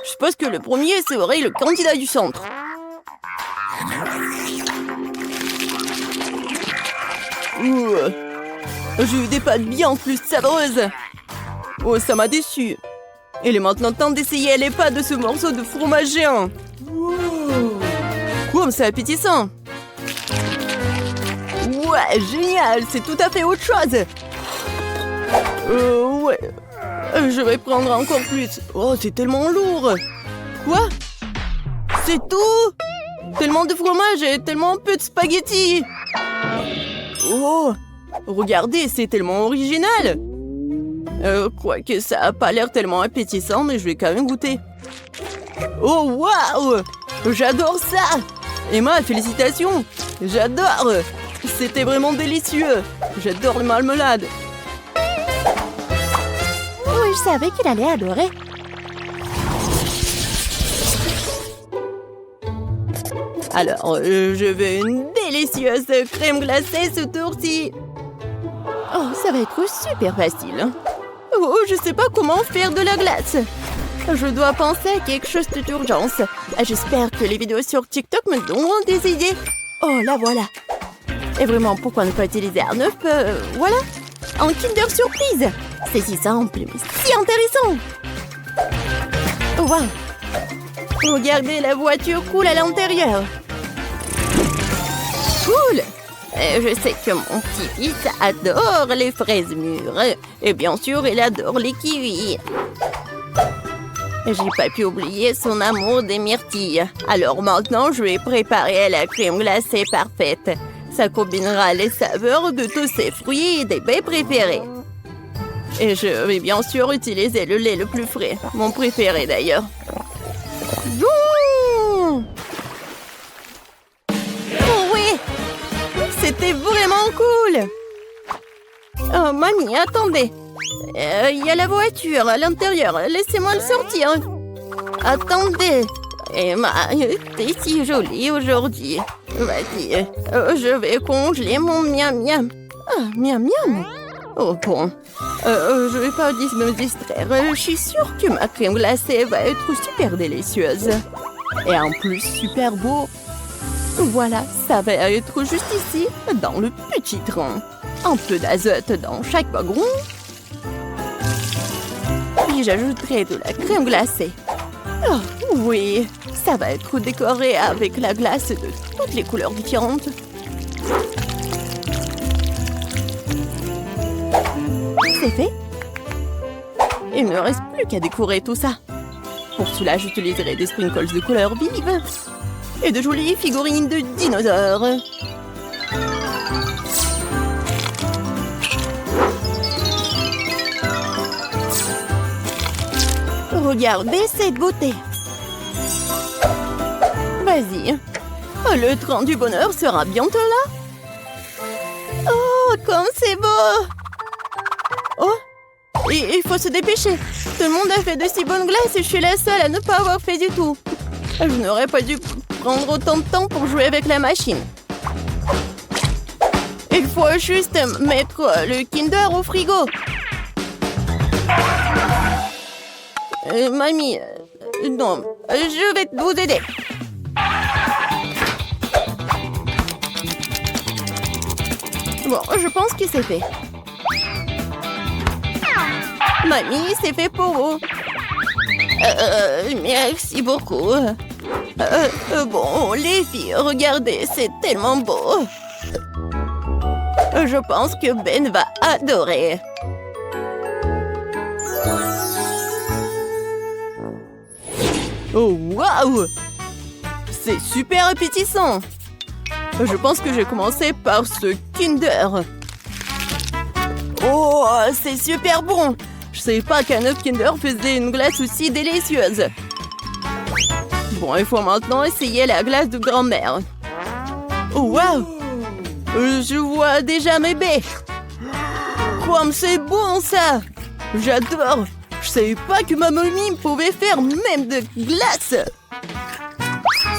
Je suppose que le premier serait le candidat du centre. Ouh. J'ai eu des pâtes bien plus savreuses. Oh, ça m'a déçu. Il est maintenant temps d'essayer les pâtes de ce morceau de fromage géant. Wow, c'est appétissant. Ouais, génial, c'est tout à fait autre chose. Ouais. Je vais prendre encore plus. Oh, c'est tellement lourd. Quoi? C'est tout? Tellement de fromage et tellement peu de spaghettis. Oh, regardez, c'est tellement original. Quoique ça a pas l'air tellement appétissant, mais je vais quand même goûter. Oh, waouh! J'adore ça! Emma, félicitations! J'adore! C'était vraiment délicieux! J'adore le marmelade! Oui, je savais qu'il allait adorer! Alors, je veux une délicieuse crème glacée sous tourtis! Oh, ça va être super facile! Oh, je sais pas comment faire de la glace! Je dois penser à quelque chose d'urgence. J'espère que les vidéos sur TikTok me donneront des idées. Oh, la voilà. Et vraiment, pourquoi ne pas utiliser un œuf voilà. En Kinder Surprise. C'est si simple, mais si intéressant. Oh, wow. Regardez, la voiture coule à l'intérieur. Cool. Je sais que mon petit-fils adore les fraises mûres. Et bien sûr, il adore les kiwis. J'ai pas pu oublier son amour des myrtilles. Alors maintenant, je vais préparer la crème glacée parfaite. Ça combinera les saveurs de tous ses fruits et des baies préférés. Et je vais bien sûr utiliser le lait le plus frais. Mon préféré d'ailleurs. Oh oui! C'était vraiment cool! Oh mamie, attendez! Il y a la voiture à l'intérieur. Laissez-moi le sortir. Attendez. Emma, t'es si jolie aujourd'hui. Vas-y, je vais congeler mon miam-miam. Ah, miam-miam. Oh bon. Je vais pas me distraire. Je suis sûre que ma crème glacée va être super délicieuse. Et en plus, super beau. Voilà, ça va être juste ici, dans le petit train. Un peu d'azote dans chaque wagon. Puis j'ajouterai de la crème glacée. Oh, oui, ça va être décoré avec la glace de toutes les couleurs différentes. C'est fait. Il ne me reste plus qu'à décorer tout ça. Pour cela, j'utiliserai des sprinkles de couleurs vives et de jolies figurines de dinosaures. Regardez cette beauté. Vas-y. Le train du bonheur sera bientôt là. Oh, comme c'est beau. Oh, il faut se dépêcher. Tout le monde a fait de si bonnes glaces et je suis la seule à ne pas avoir fait du tout. Je n'aurais pas dû prendre autant de temps pour jouer avec la machine. Il faut juste mettre le Kinder au frigo. Mamie, non, je vais vous aider. Bon, je pense que c'est fait. Mamie, c'est fait pour vous. Merci beaucoup. Bon, les filles, regardez, c'est tellement beau. Je pense que Ben va adorer. Oh, waouh! C'est super appétissant! Je pense que j'ai commencé par ce Kinder. Oh, c'est super bon! Je savais pas qu'un œuf Kinder faisait une glace aussi délicieuse. Bon, il faut maintenant essayer la glace de grand-mère. Oh, waouh! Je vois déjà mes baies. Comme c'est bon, ça! J'adore! Je savais pas que ma mamie pouvait faire même de glace!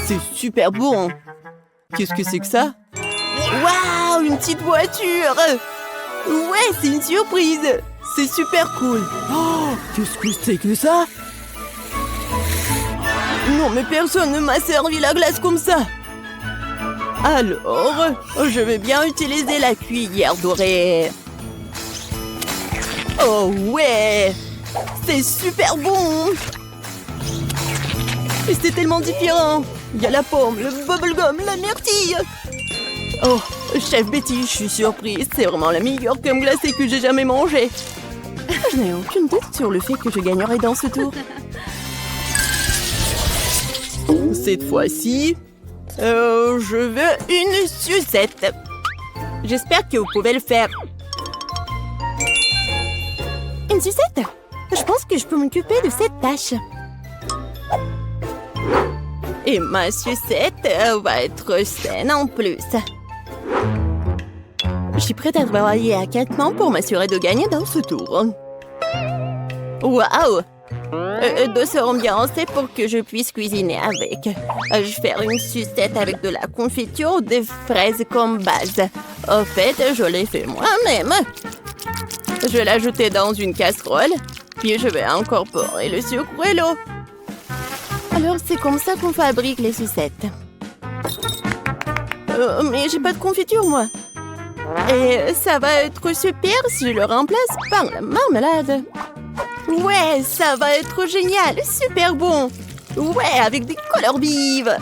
C'est super bon! Qu'est-ce que c'est que ça? Waouh! Une petite voiture! Ouais, c'est une surprise! C'est super cool! Oh! Qu'est-ce que c'est que ça? Non, mais personne ne m'a servi la glace comme ça! Alors, je vais bien utiliser la cuillère dorée. Oh ouais! C'est super bon! Et c'est tellement différent! Il y a la pomme, le bubblegum, la myrtille! Oh, chef Betty, je suis surprise. C'est vraiment la meilleure crème glacée que j'ai jamais mangée. Je n'ai aucune doute sur le fait que je gagnerai dans ce tour. Cette fois-ci, je veux une sucette. J'espère que vous pouvez le faire. Une sucette? Je pense que je peux m'occuper de cette tâche. Et ma sucette va être saine en plus. Je suis prête à travailler à 4 mains pour m'assurer de gagner dans ce tour. Waouh! Deux seront bien assez pour que je puisse cuisiner avec. Je vais faire une sucette avec de la confiture de fraises comme base. En fait, je l'ai fait moi-même. Je vais l'ajouter dans une casserole, puis je vais incorporer le sucre et l'eau. Alors, c'est comme ça qu'on fabrique les sucettes. Mais j'ai pas de confiture, moi. Et ça va être super si je le remplace par la marmelade. Ouais, ça va être génial, super bon. Ouais, avec des couleurs vives.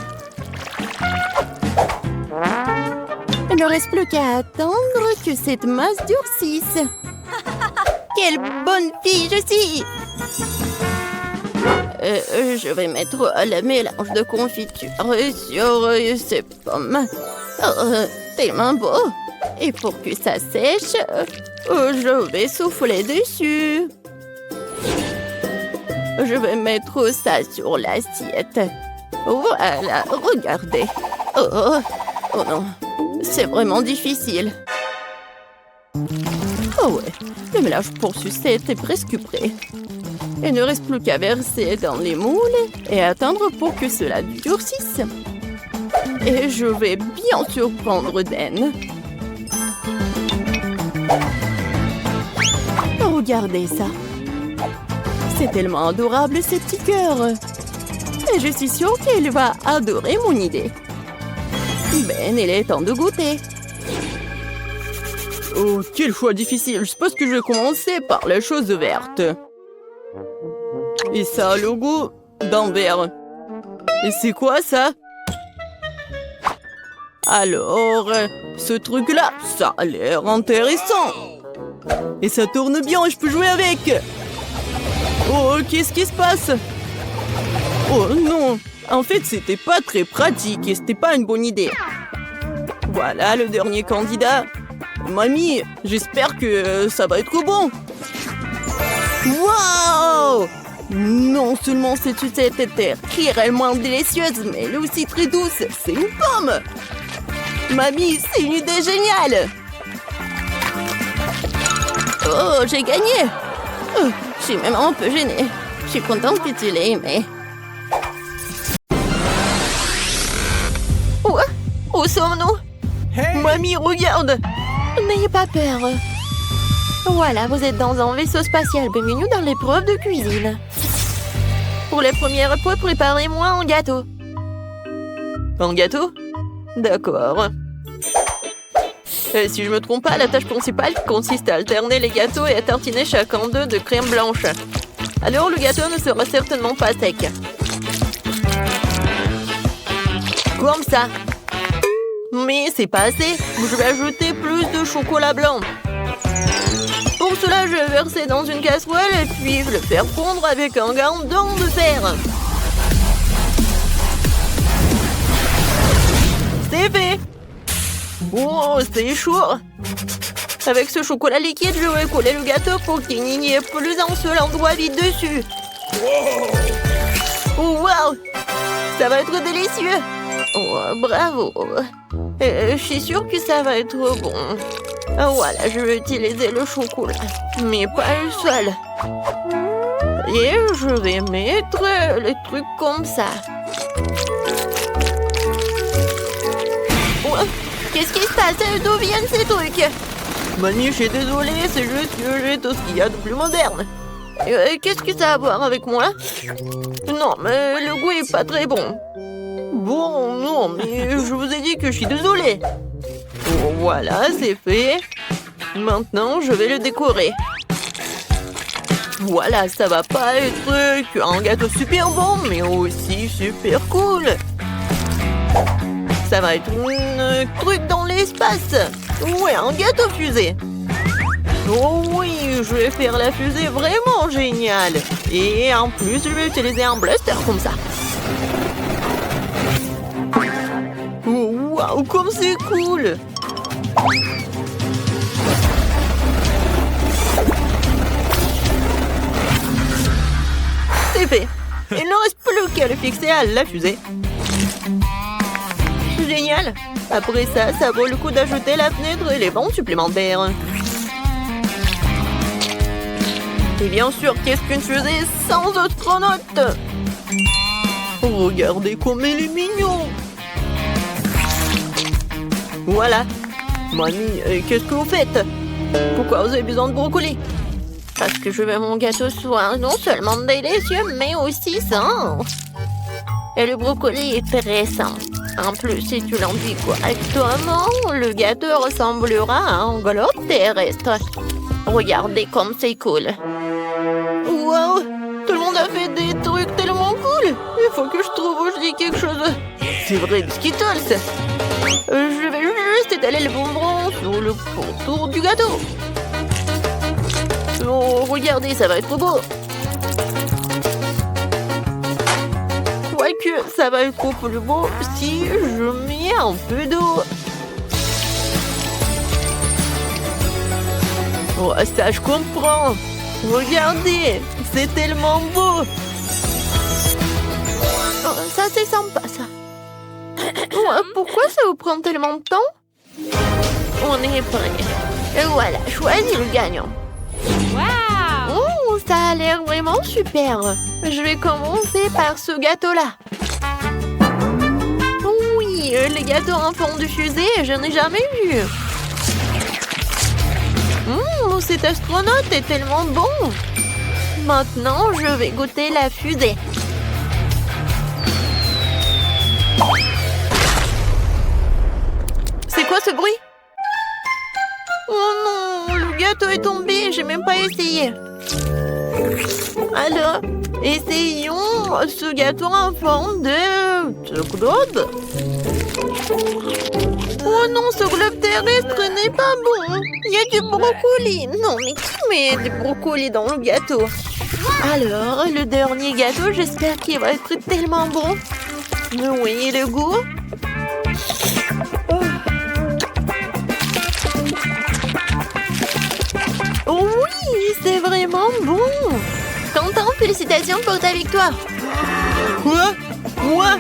Il ne reste plus qu'à attendre que cette masse durcisse. Quelle bonne fille je suis! Je vais mettre le mélange de confiture sur ces pommes. Tellement beau! Et pour que ça sèche, je vais souffler dessus. Je vais mettre ça sur l'assiette. Voilà, regardez. Oh non, c'est vraiment difficile. Oh ouais, le mélange pour sucette est presque prêt. Il ne reste plus qu'à verser dans les moules et attendre pour que cela durcisse. Et je vais bien surprendre Dan. Regardez ça. C'est tellement adorable, ces petits cœurs. Et je suis sûre qu'il va adorer mon idée. Ben, il est temps de goûter. Oh, quel choix difficile. Je suppose que je vais commencer par les choses vertes. Et ça a le goût d'un verre. Et c'est quoi ça? Alors, ce truc-là, ça a l'air intéressant. Et ça tourne bien et je peux jouer avec. Oh, qu'est-ce qui se passe? Oh non, en fait, c'était pas très pratique et c'était pas une bonne idée. Voilà le dernier candidat. Mamie, j'espère que ça va être bon. Waouh! Non seulement cette sucette était réellement délicieuse, mais elle est aussi très douce. C'est une pomme! Mamie, c'est une idée géniale! Oh, j'ai gagné! Oh, je suis même un peu gênée. Je suis contente que tu l'aies aimé. Où sommes-nous? Hey! Mamie, regarde! N'ayez pas peur. Voilà, vous êtes dans un vaisseau spatial. Bienvenue dans l'épreuve de cuisine. Pour les premières épreuves, préparez-moi un gâteau. Un gâteau? D'accord. Si je me trompe pas, la tâche principale consiste à alterner les gâteaux et à tartiner chacun d'eux de crème blanche. Alors le gâteau ne sera certainement pas sec. Comme ça. Mais c'est pas assez. Je vais ajouter plus de chocolat blanc. Pour cela, je vais verser dans une casserole et puis le faire fondre avec un gardon de fer. C'est fait. Oh, c'est chaud. Avec ce chocolat liquide, je vais coller le gâteau pour qu'il n'y ait plus un seul endroit vide dessus. Oh, wow! Ça va être délicieux. Oh, bravo. Je suis sûre que ça va être bon. Voilà, je vais utiliser le chocolat, mais pas le seul. Et je vais mettre les trucs comme ça. Oh, qu'est-ce qui se passe? D'où viennent ces trucs? Mamie, je suis désolée, c'est juste que j'ai tout ce qu'il y a de plus moderne. Qu'est-ce que ça a à voir avec moi? Non, mais le goût est pas très bon. Bon, non, mais je vous ai dit que je suis désolée. Oh, voilà, c'est fait. Maintenant, je vais le décorer. Voilà, ça va pas être un gâteau super bon, mais aussi super cool. Ça va être un truc dans l'espace. Ouais, un gâteau fusée. Oh oui, je vais faire la fusée vraiment géniale. Et en plus, je vais utiliser un blaster comme ça. Oh, waouh, comme c'est cool. C'est fait. Il ne reste plus qu'à le fixer à la fusée. Génial. Après ça, ça vaut le coup d'ajouter la fenêtre et les bancs supplémentaires. Et bien sûr, qu'est-ce qu'une fusée sans astronaute? Regardez comme il est mignon. Voilà. Mamie, qu'est-ce que vous faites? Pourquoi vous avez besoin de brocoli? Parce que je veux mon gâteau soit non seulement délicieux, mais aussi sain. Et le brocoli est très sain. En plus, si tu l'enduis correctement, le gâteau ressemblera à un globe terrestre. Regardez comme c'est cool. Wow! Tout le monde a fait des trucs tellement cool. Il faut que je trouve où je dis quelque chose. C'est vrai de Skittles. Je vais juste étaler le bonbon sur le contour du gâteau. Oh, regardez, ça va être beau. Quoique, ça va être plus beau si je mets un peu d'eau. Oh, ça, je comprends. Regardez, c'est tellement beau. Oh, ça, c'est sympa, ça. Oh, pourquoi ça vous prend tellement de temps? On est prêt. Et voilà, choisis le gagnant. Wow! Oh, ça a l'air vraiment super. Je vais commencer par ce gâteau-là. Oui, les gâteaux en forme de fusée, je n'ai jamais vu. Cet astronaute est tellement bon. Maintenant, je vais goûter la fusée. C'est quoi ce bruit? Oh non, le gâteau est tombé, j'ai même pas essayé. Alors, essayons ce gâteau en forme de globe. Oh non, ce globe terrestre n'est pas bon. Il y a du brocoli. Non, mais qui met du brocoli dans le gâteau? Alors, le dernier gâteau, j'espère qu'il va être tellement bon. Oui, le goût. Oh oui, c'est vraiment bon. Quentin, félicitations pour ta victoire. Quoi? Moi?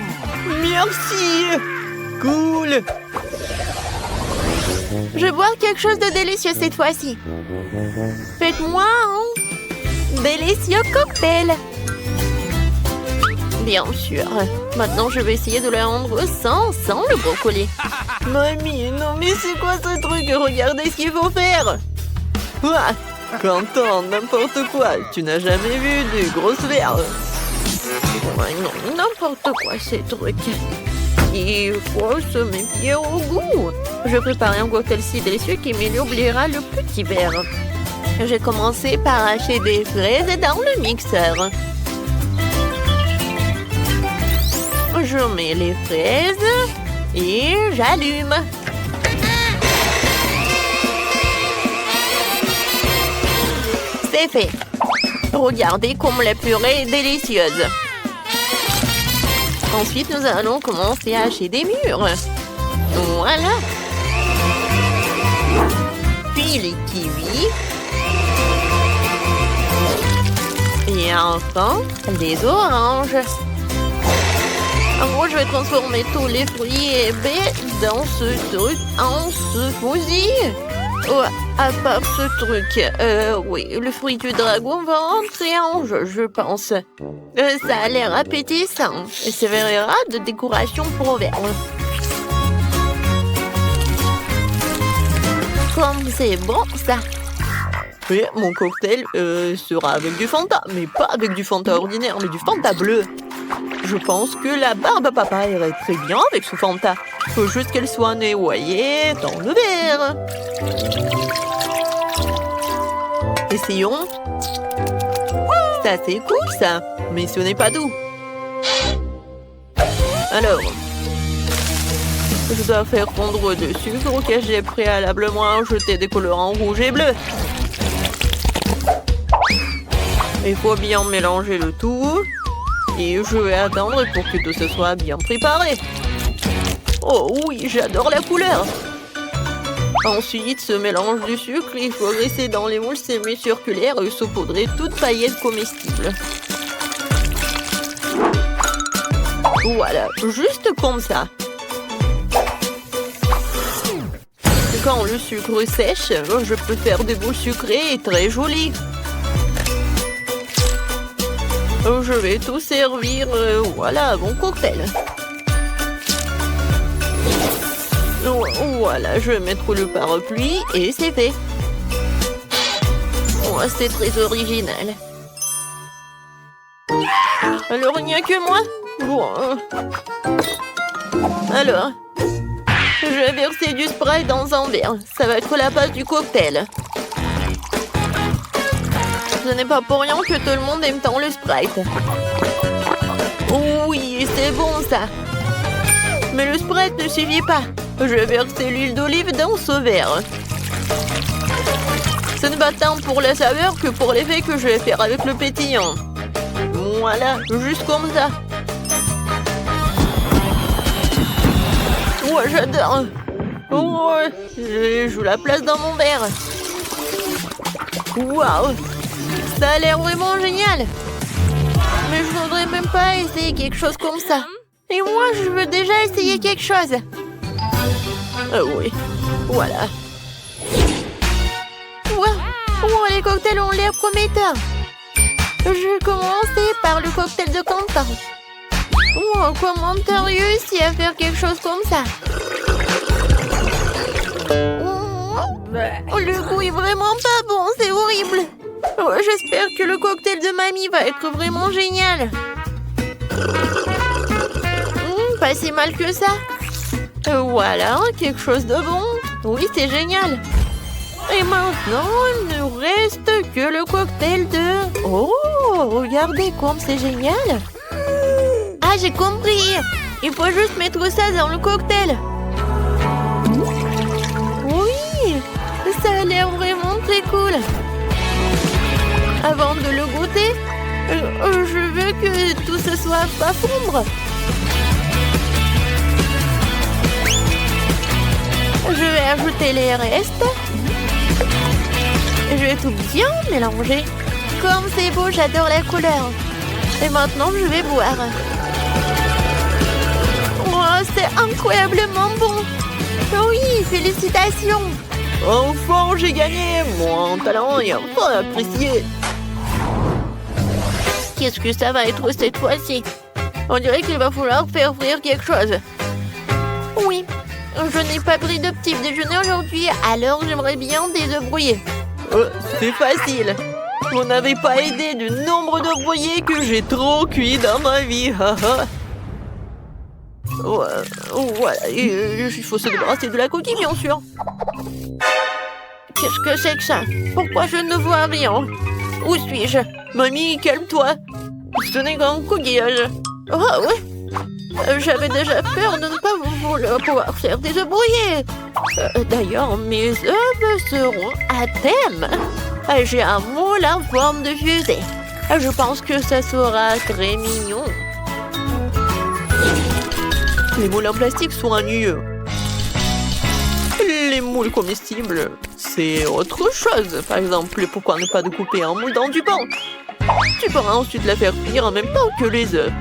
Merci. Cool. Je vais boire quelque chose de délicieux cette fois-ci. Faites-moi un délicieux cocktail. Bien sûr. Maintenant, je vais essayer de le rendre sans le brocoli. Mamie, non mais c'est quoi ce truc? Regardez ce qu'il faut faire. Ah, Quentin, n'importe quoi. Tu n'as jamais vu de grosses verres. Ouais, non, n'importe quoi ces trucs. Il faut se méfier au goût. Je prépare un cocktail si délicieux qui m'oubliera le petit verre. J'ai commencé par hacher des fraises dans le mixeur. Je mets les fraises et j'allume. C'est fait. Regardez comme la purée est délicieuse. Ensuite, nous allons commencer à hacher des mûres. Voilà. Puis les kiwis. Et enfin, les oranges. Moi, je vais transformer tous les fruits et baies dans ce truc en smoothie. Oh, à part ce truc, oui, le fruit du dragon va entrer en jeu, je pense. Ça a l'air appétissant et servira de décoration pour verre. Comme c'est bon, ça. Oui, mon cocktail sera avec du Fanta, mais pas avec du Fanta ordinaire, mais du Fanta bleu. Je pense que la barbe à papa irait très bien avec ce Fanta. Faut juste qu'elle soit noyée dans le verre. Essayons. Ça, c'est cool, ça. Mais ce n'est pas doux. Alors, je dois faire fondre du sucre que j'ai préalablement ajouté des colorants rouge et bleu. Il faut bien mélanger le tout. Et je vais attendre pour que tout ce soit bien préparé. Oh oui, j'adore la couleur. Ensuite, ce mélange du sucre, il faut graisser dans les moules semi-circulaires et saupoudrer toute paillette comestible. Voilà, juste comme ça. Quand le sucre sèche, je peux faire des boules sucrées et très jolies. Je vais tout servir, voilà, mon cocktail. Voilà, je vais mettre le parapluie et c'est fait. Oh, c'est très original. Alors, il n'y a que moi? Bon. Alors, je vais verser du Sprite dans un verre. Ça va être la base du cocktail. Ce n'est pas pour rien que tout le monde aime tant le Sprite. Oui, c'est bon ça. Mais le Sprite ne suffit pas. Je vais verser l'huile d'olive dans ce verre. Ce n'est pas tant pour la saveur que pour l'effet que je vais faire avec le pétillant. Voilà, juste comme ça. Ouais, j'adore. Ouais, je joue la place dans mon verre. Waouh, ça a l'air vraiment génial. Mais je voudrais même pas essayer quelque chose comme ça. Et moi, je veux déjà essayer quelque chose. Oui, voilà. Wow, les cocktails ont l'air prometteurs. Je vais commencer par le cocktail de Quentin. Wow, comment t'as réussi à faire quelque chose comme ça? Oh, le goût est vraiment pas bon, c'est horrible. Oh, j'espère que le cocktail de mamie va être vraiment génial. Pas si mal que ça. Voilà, quelque chose de bon. Oui, c'est génial. Et maintenant, il ne reste que le cocktail de... Oh, regardez comme c'est génial. Ah, j'ai compris. Il faut juste mettre ça dans le cocktail. Oui, ça a l'air vraiment très cool. Avant de le goûter, je veux que tout ce soit pas fondre. Je vais ajouter les restes. Je vais tout bien mélanger. Comme c'est beau, j'adore la couleur. Et maintenant, je vais boire. Oh, c'est incroyablement bon. Oui, félicitations. Enfin, j'ai gagné. Mon talent est enfin apprécié. Qu'est-ce que ça va être cette fois-ci? On dirait qu'il va falloir faire frire quelque chose. Oui, je n'ai pas pris de petit déjeuner aujourd'hui, alors j'aimerais bien des œufs brouillés. C'est facile. Vous n'avez pas idée du nombre d'œufs brouillés que j'ai trop cuit dans ma vie. Voilà, il faut se débarrasser de la coquille, bien sûr. Qu'est-ce que c'est que ça? Pourquoi je ne vois rien? Où suis-je? Mamie, calme-toi. Ce n'est qu'un coquillage. Oh, oui. J'avais déjà peur de ne pas pouvoir faire des œufs brouillés. D'ailleurs, mes œufs seront à thème. J'ai un moule en forme de fusée. Je pense que ça sera très mignon. Les moules en plastique sont ennuyeux. Les moules comestibles, c'est autre chose. Par exemple, pourquoi ne pas découper un moule dans du pain? Tu pourras ensuite la faire cuire en même temps que les œufs.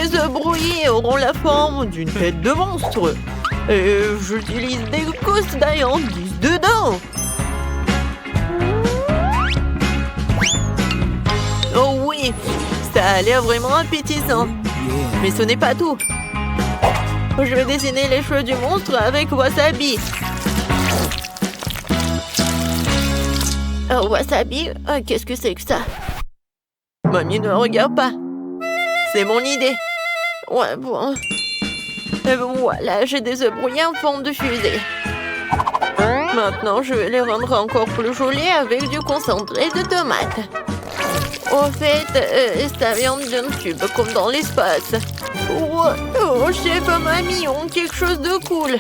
Les œufs brouillés auront la forme d'une tête de monstre. Et j'utilise des gousses d'ayandises dedans. Oh oui, ça a l'air vraiment appétissant. Mais ce n'est pas tout. Je vais dessiner les cheveux du monstre avec wasabi. Wasabi, qu'est-ce que c'est que ça? Mamie, ne regarde pas. C'est mon idée. Ouais, bon. Voilà, j'ai des œufs brouillés en forme de fusée. Maintenant, je vais les rendre encore plus jolis avec du concentré de tomate. Au fait, ça vient d'un tube, comme dans l'espace. Oh, chef, mamie, on quelque chose de cool.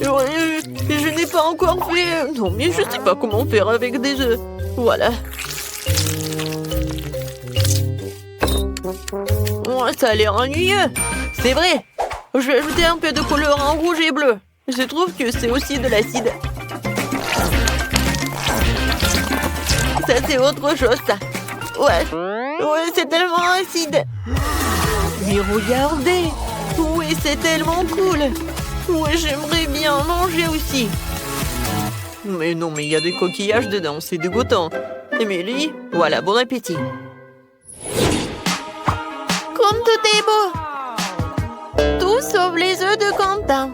Je n'ai pas encore fait... Non, mais je sais pas comment faire avec des œufs. Voilà. Oh, ça a l'air ennuyeux. C'est vrai. Je vais ajouter un peu de couleur en rouge et bleu. Je trouve que c'est aussi de l'acide. Ça, c'est autre chose, ça. Ouais, c'est tellement acide. Mais regardez. Oui, c'est tellement cool. Ouais, j'aimerais bien en manger aussi. Mais non, mais il y a des coquillages dedans, c'est dégoûtant. Émilie, voilà, bon appétit. Comme tout est beau. Tout sauf les œufs de Quentin.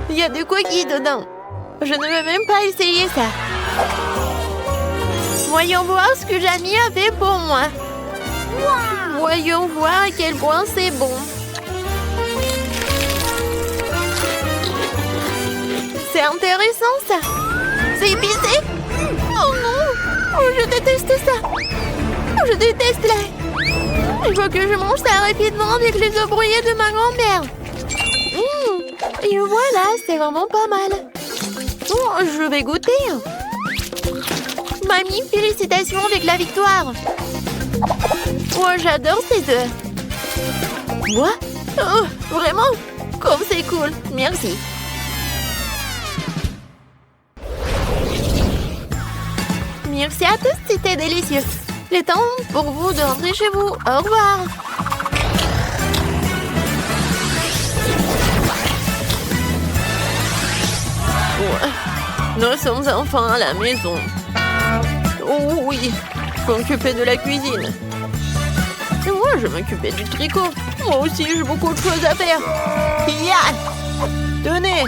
Il y a des coquilles dedans. Je ne vais même pas essayer ça. Voyons voir ce que Jamie a fait pour moi. Voyons voir à quel point c'est bon. C'est intéressant ça. C'est épicé. Oh non. Oh, je déteste ça. Je déteste lait. Il faut que je mange ça rapidement avec les œufs brouillés de ma grand-mère. Et voilà, c'est vraiment pas mal. Oh, je vais goûter. Mamie, félicitations avec la victoire. Oh, j'adore ces œufs. Moi? Oh, vraiment? Comme c'est cool. Merci. Merci à tous, c'était délicieux. Il est temps pour vous de rentrer chez vous. Au revoir. Ouais. Nous sommes enfin à la maison. Oh oui, je peux m'occuper de la cuisine. Et moi, je m'occupais du tricot. Moi aussi, j'ai beaucoup de choses à faire. Ya! Tenez!